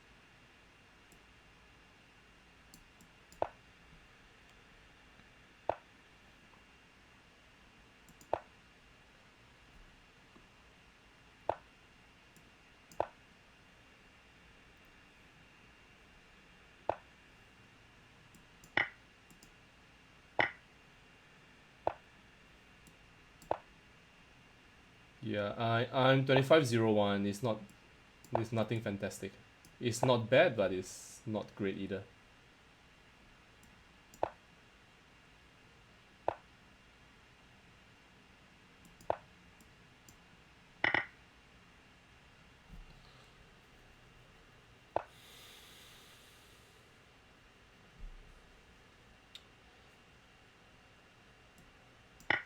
Yeah, I'm 2501. It's nothing fantastic. It's not bad, but it's not great either.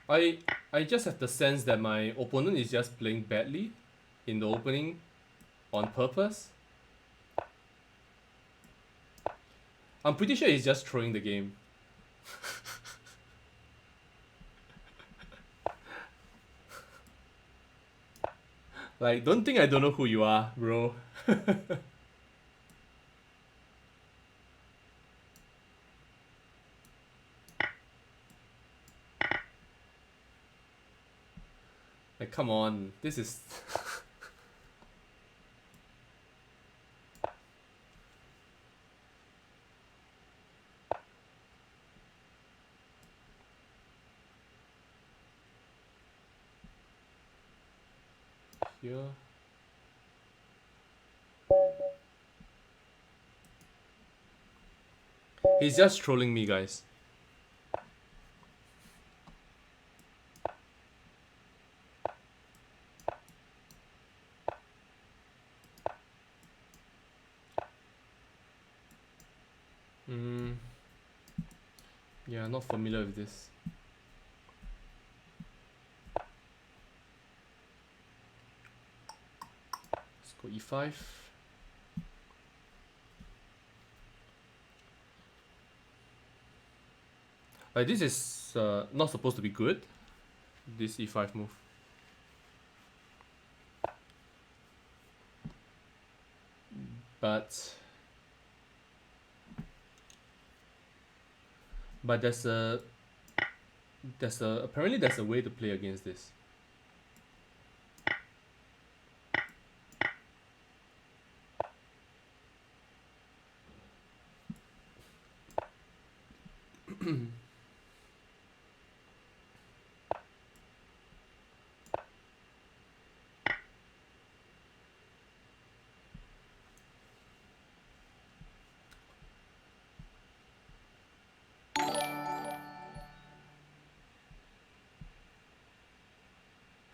I I just have the sense that my opponent is just playing badly in the opening on purpose. I'm pretty sure he's just throwing the game. Like, don't think I don't know who you are, bro. Like, come on, this is here. He's just trolling me, guys. Yeah, not familiar with this. Let's go E5. Like, this is not supposed to be good. This E5 move. But apparently there's a way to play against this.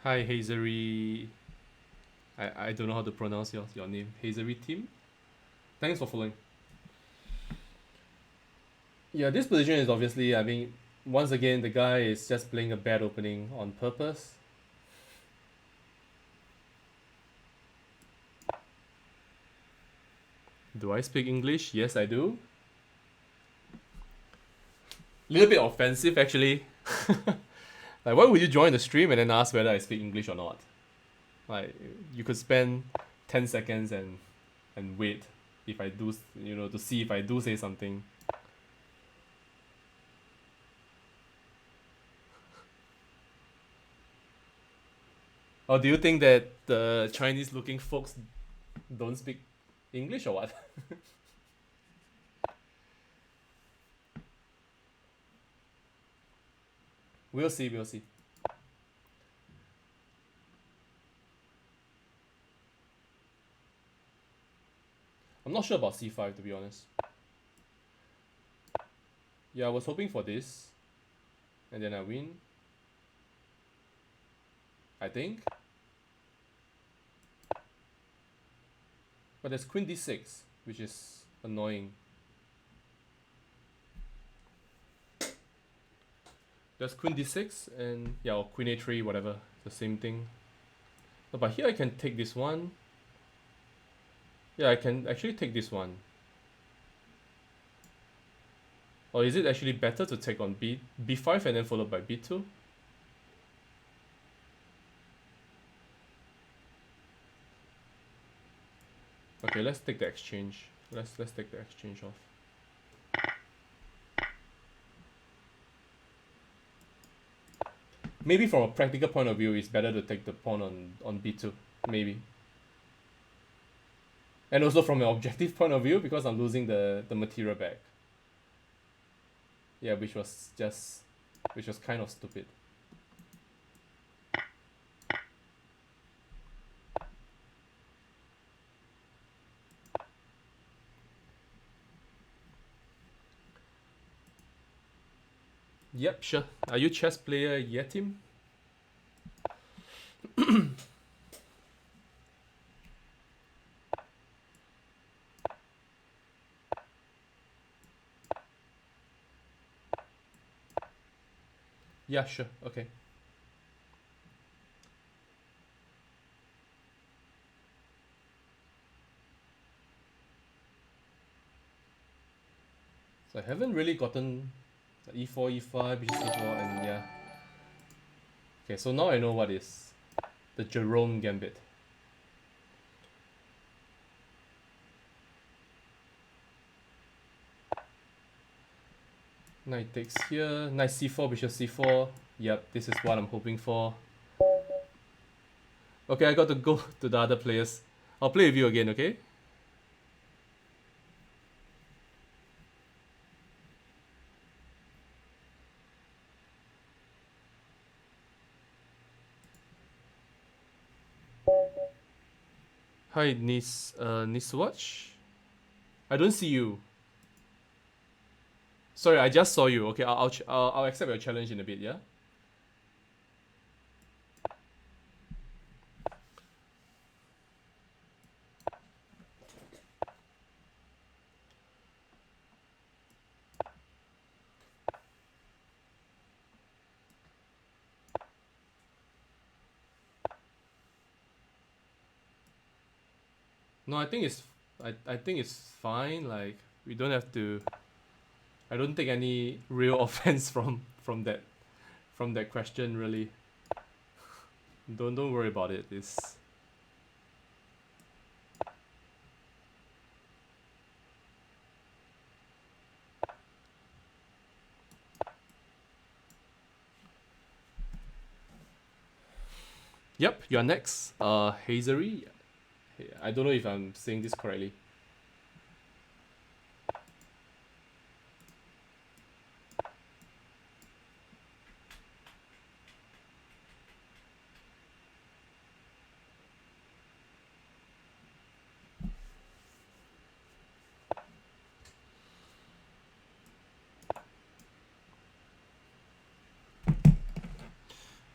Hi, Hazery. I don't know how to pronounce your name. Hazery Team. Thanks for following. Yeah, this position is obviously, I mean, once again, the guy is just playing a bad opening on purpose. Do I speak English? Yes, I do. Little bit offensive, actually. Like, why would you join the stream and then ask whether I speak English or not? Like, you could spend 10 seconds and wait if I do, to see if I do say something. Or do you think that the Chinese looking folks don't speak English or what? We'll see, we'll see. I'm not sure about c5 to be honest. Yeah, I was hoping for this. And then I win. I think. But there's queen d6, which is annoying. There's queen d6 and yeah, or queen a3, whatever. The same thing. No, but here I can take this one. Yeah, I can actually take this one. Or is it actually better to take on b5 and then followed by b2? Okay, let's take the exchange. Let's take the exchange off. Maybe from a practical point of view, it's better to take the pawn on b2. Maybe. And also from an objective point of view, because I'm losing the material back. Yeah, which was kind of stupid. Yep, sure. Are you chess player Yetim? Yeah, sure. Okay. So I haven't really gotten e4, e5, bishop c4, and yeah. Okay, so now I know what is the Jerome Gambit. Knight takes here, knight c4, bishop c4. Yep, this is what I'm hoping for. Okay, I got to go to the other players. I'll play with you again, okay? Hi, Niswatch? I don't see you. Sorry, I just saw you. Okay, I'll accept your challenge in a bit, yeah? No, I think it's fine. Like, we don't have to. I don't take any real offense from that question really. Don't worry about it. It's Yep, you're next. Hazery. I don't know if I'm saying this correctly.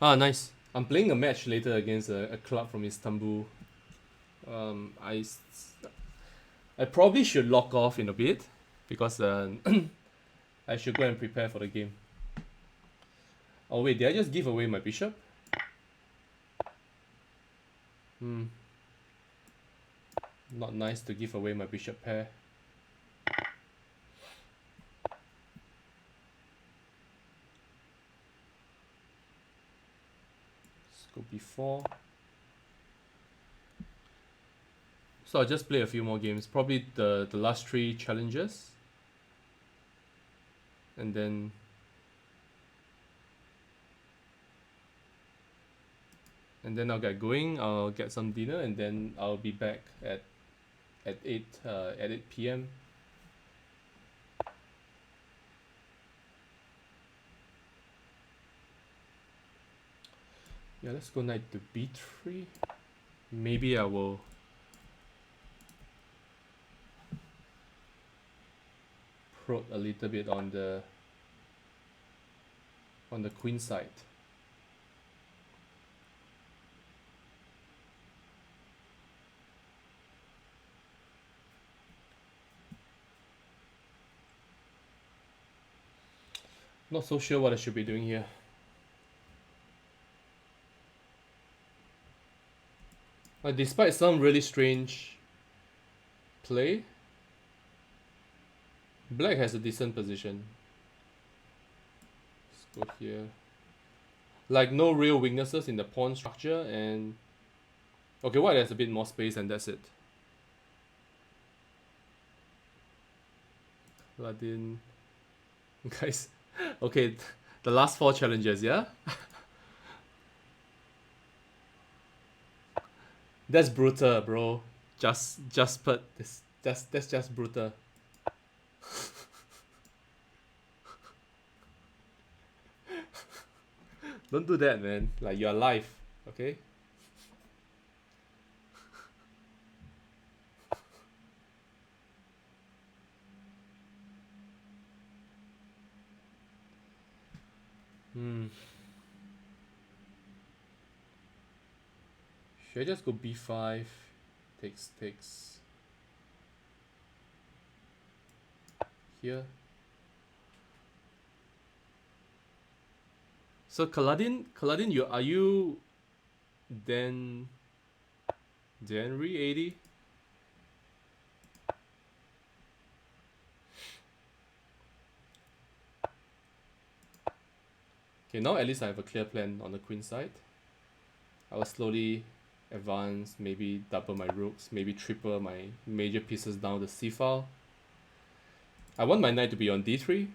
Ah, nice. I'm playing a match later against a club from Istanbul. I probably should log off in a bit because I should go and prepare for the game. Oh wait, did I just give away my bishop? Not nice to give away my bishop pair. Let's go b4. So I'll just play a few more games, probably the last 3 challenges. And then I'll get going, I'll get some dinner, and then I'll be back at 8 p.m. Yeah, let's go knight to b3. Maybe I will prod a little bit on the queen side. Not so sure what I should be doing here. Despite some really strange play, black has a decent position. Let's go here. Like no real weaknesses in the pawn structure, and okay, white has a bit more space and that's it. Ladin. Guys, okay, the last 4 challenges, yeah? That's brutal, bro. Just put this. That's just brutal. Don't do that, man. Like, you're alive, okay? Should I just go b5? Takes. Here. So Kaladin, are you then January 80? Okay, now at least I have a clear plan on the queen side. I will slowly advance, maybe double my rooks, maybe triple my major pieces down the c file. I want my knight to be on d3,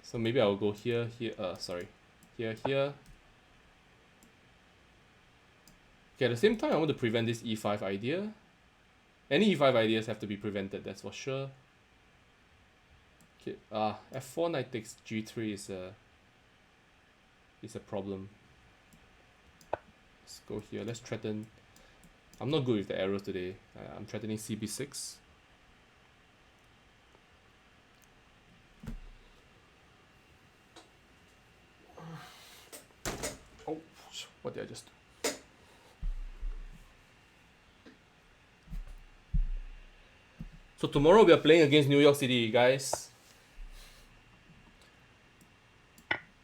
so maybe I will go here, here, here. Okay, at the same time I want to prevent this e5 idea. Any e5 ideas have to be prevented, that's for sure. Okay, f4 knight takes g3 is a problem. Let's go here. Let's threaten. I'm not good with the arrows today. I'm threatening cb6. Oh, what did I just do? So tomorrow we are playing against New York City, guys.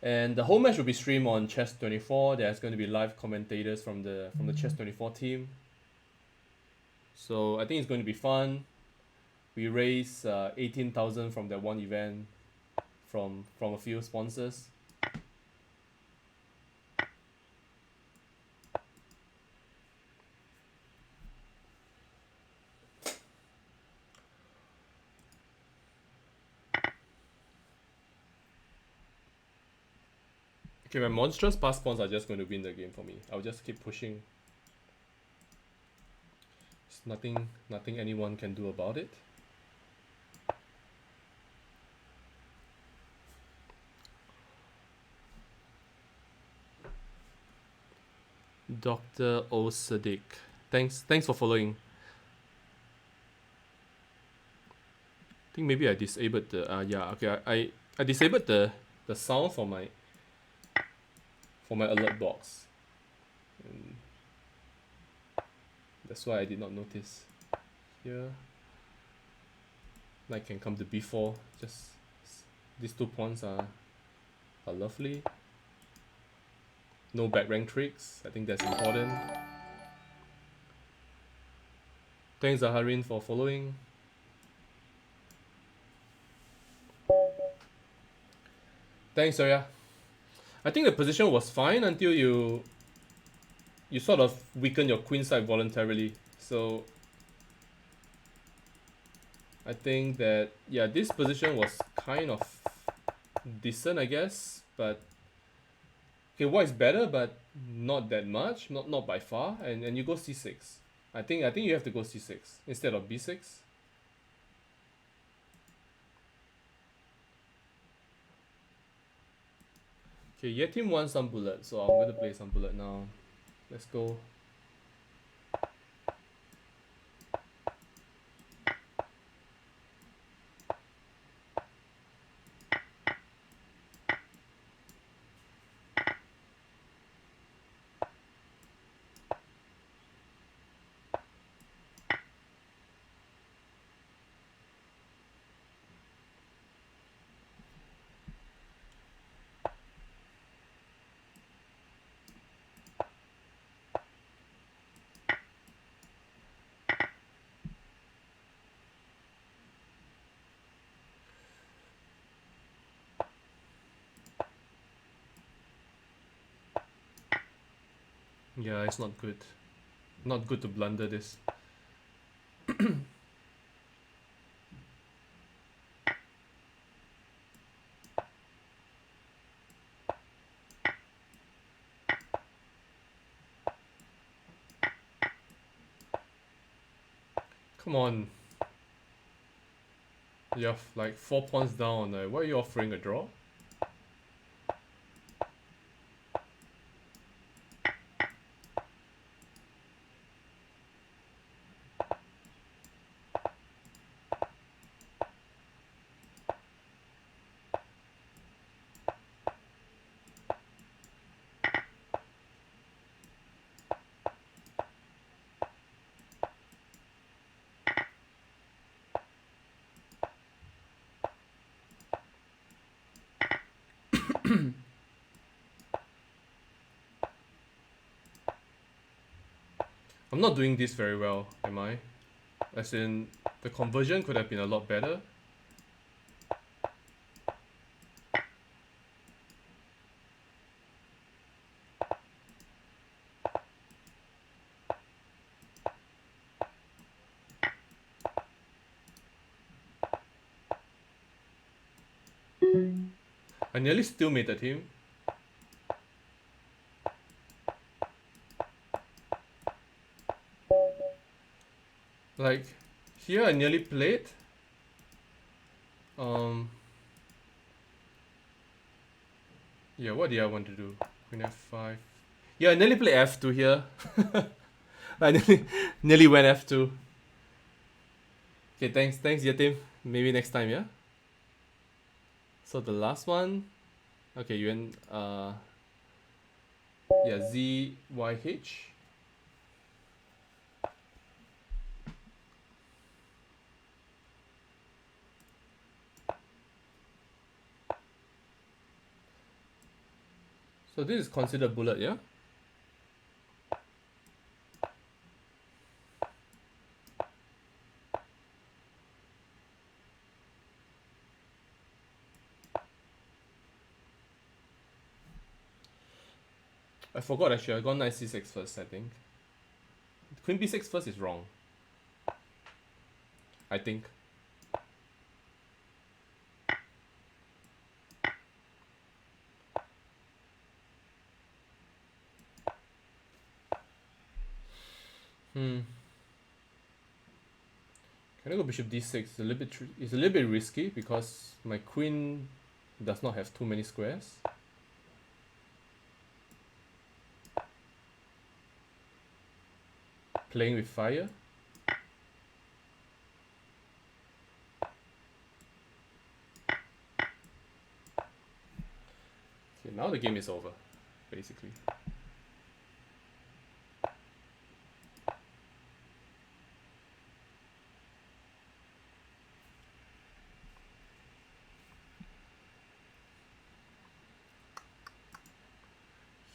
And the whole match will be streamed on Chess24. There's going to be live commentators from the Chess24 team. So I think it's going to be fun. We raised 18,000 from that one event from a few sponsors. Okay, my monstrous pass pawns are just going to win the game for me. I'll just keep pushing. There's nothing anyone can do about it. Dr. O Sadiq. Thanks for following. I think maybe I disabled the yeah, okay, I disabled the sound for my alert box. And that's why I did not notice. Here, knight can come to b4. Just these 2 pawns are lovely. No back rank tricks. I think that's important. Thanks Zaharin for following. Thanks Arya. I think the position was fine until you sort of weaken your queen side voluntarily. So I think that, yeah, this position was kind of decent, I guess, but okay, white is better, but not that much, not by far. And you go c6. I think you have to go c6 instead of b6. Okay, Yetim wants some bullet, so I'm gonna play some bullet now. Let's go. Yeah, it's not good. Not good to blunder this. Come on. You have like 4 pawns down. Why are you offering a draw? I'm not doing this very well, am I? As in, the conversion could have been a lot better. I nearly still mated him. Like, here I nearly played. Yeah, what did I want to do? Queen f5. Yeah, I nearly played f2 here. I nearly went f2. Okay, thanks Yatim. Maybe next time, yeah? So the last one. Okay, you went yeah, ZYH. So this is considered bullet, yeah? I forgot actually, I got knight c6 first, I think. Queen b6 first is wrong. I think. Can I go bishop d6? It's a little bit it's a little bit risky because my queen does not have too many squares. Playing with fire. Okay, now the game is over, basically.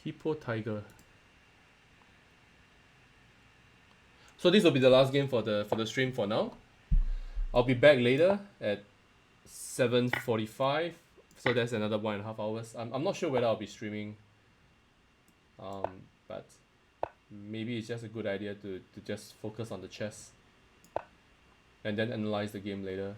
Hippo Tiger. So this will be the last game for the stream for now. I'll be back later at 7:45. So that's another 1.5 hours. I'm not sure whether I'll be streaming. But maybe it's just a good idea to just focus on the chess and then analyze the game later.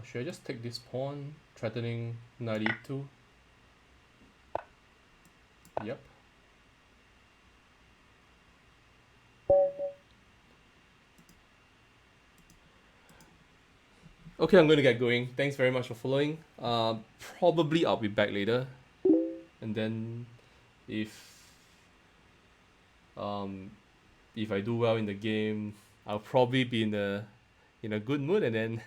Should I just take this pawn, threatening knight e2? Yep. Okay, I'm gonna get going. Thanks very much for following. Probably I'll be back later, and then if if I do well in the game, I'll probably be in a good mood, and then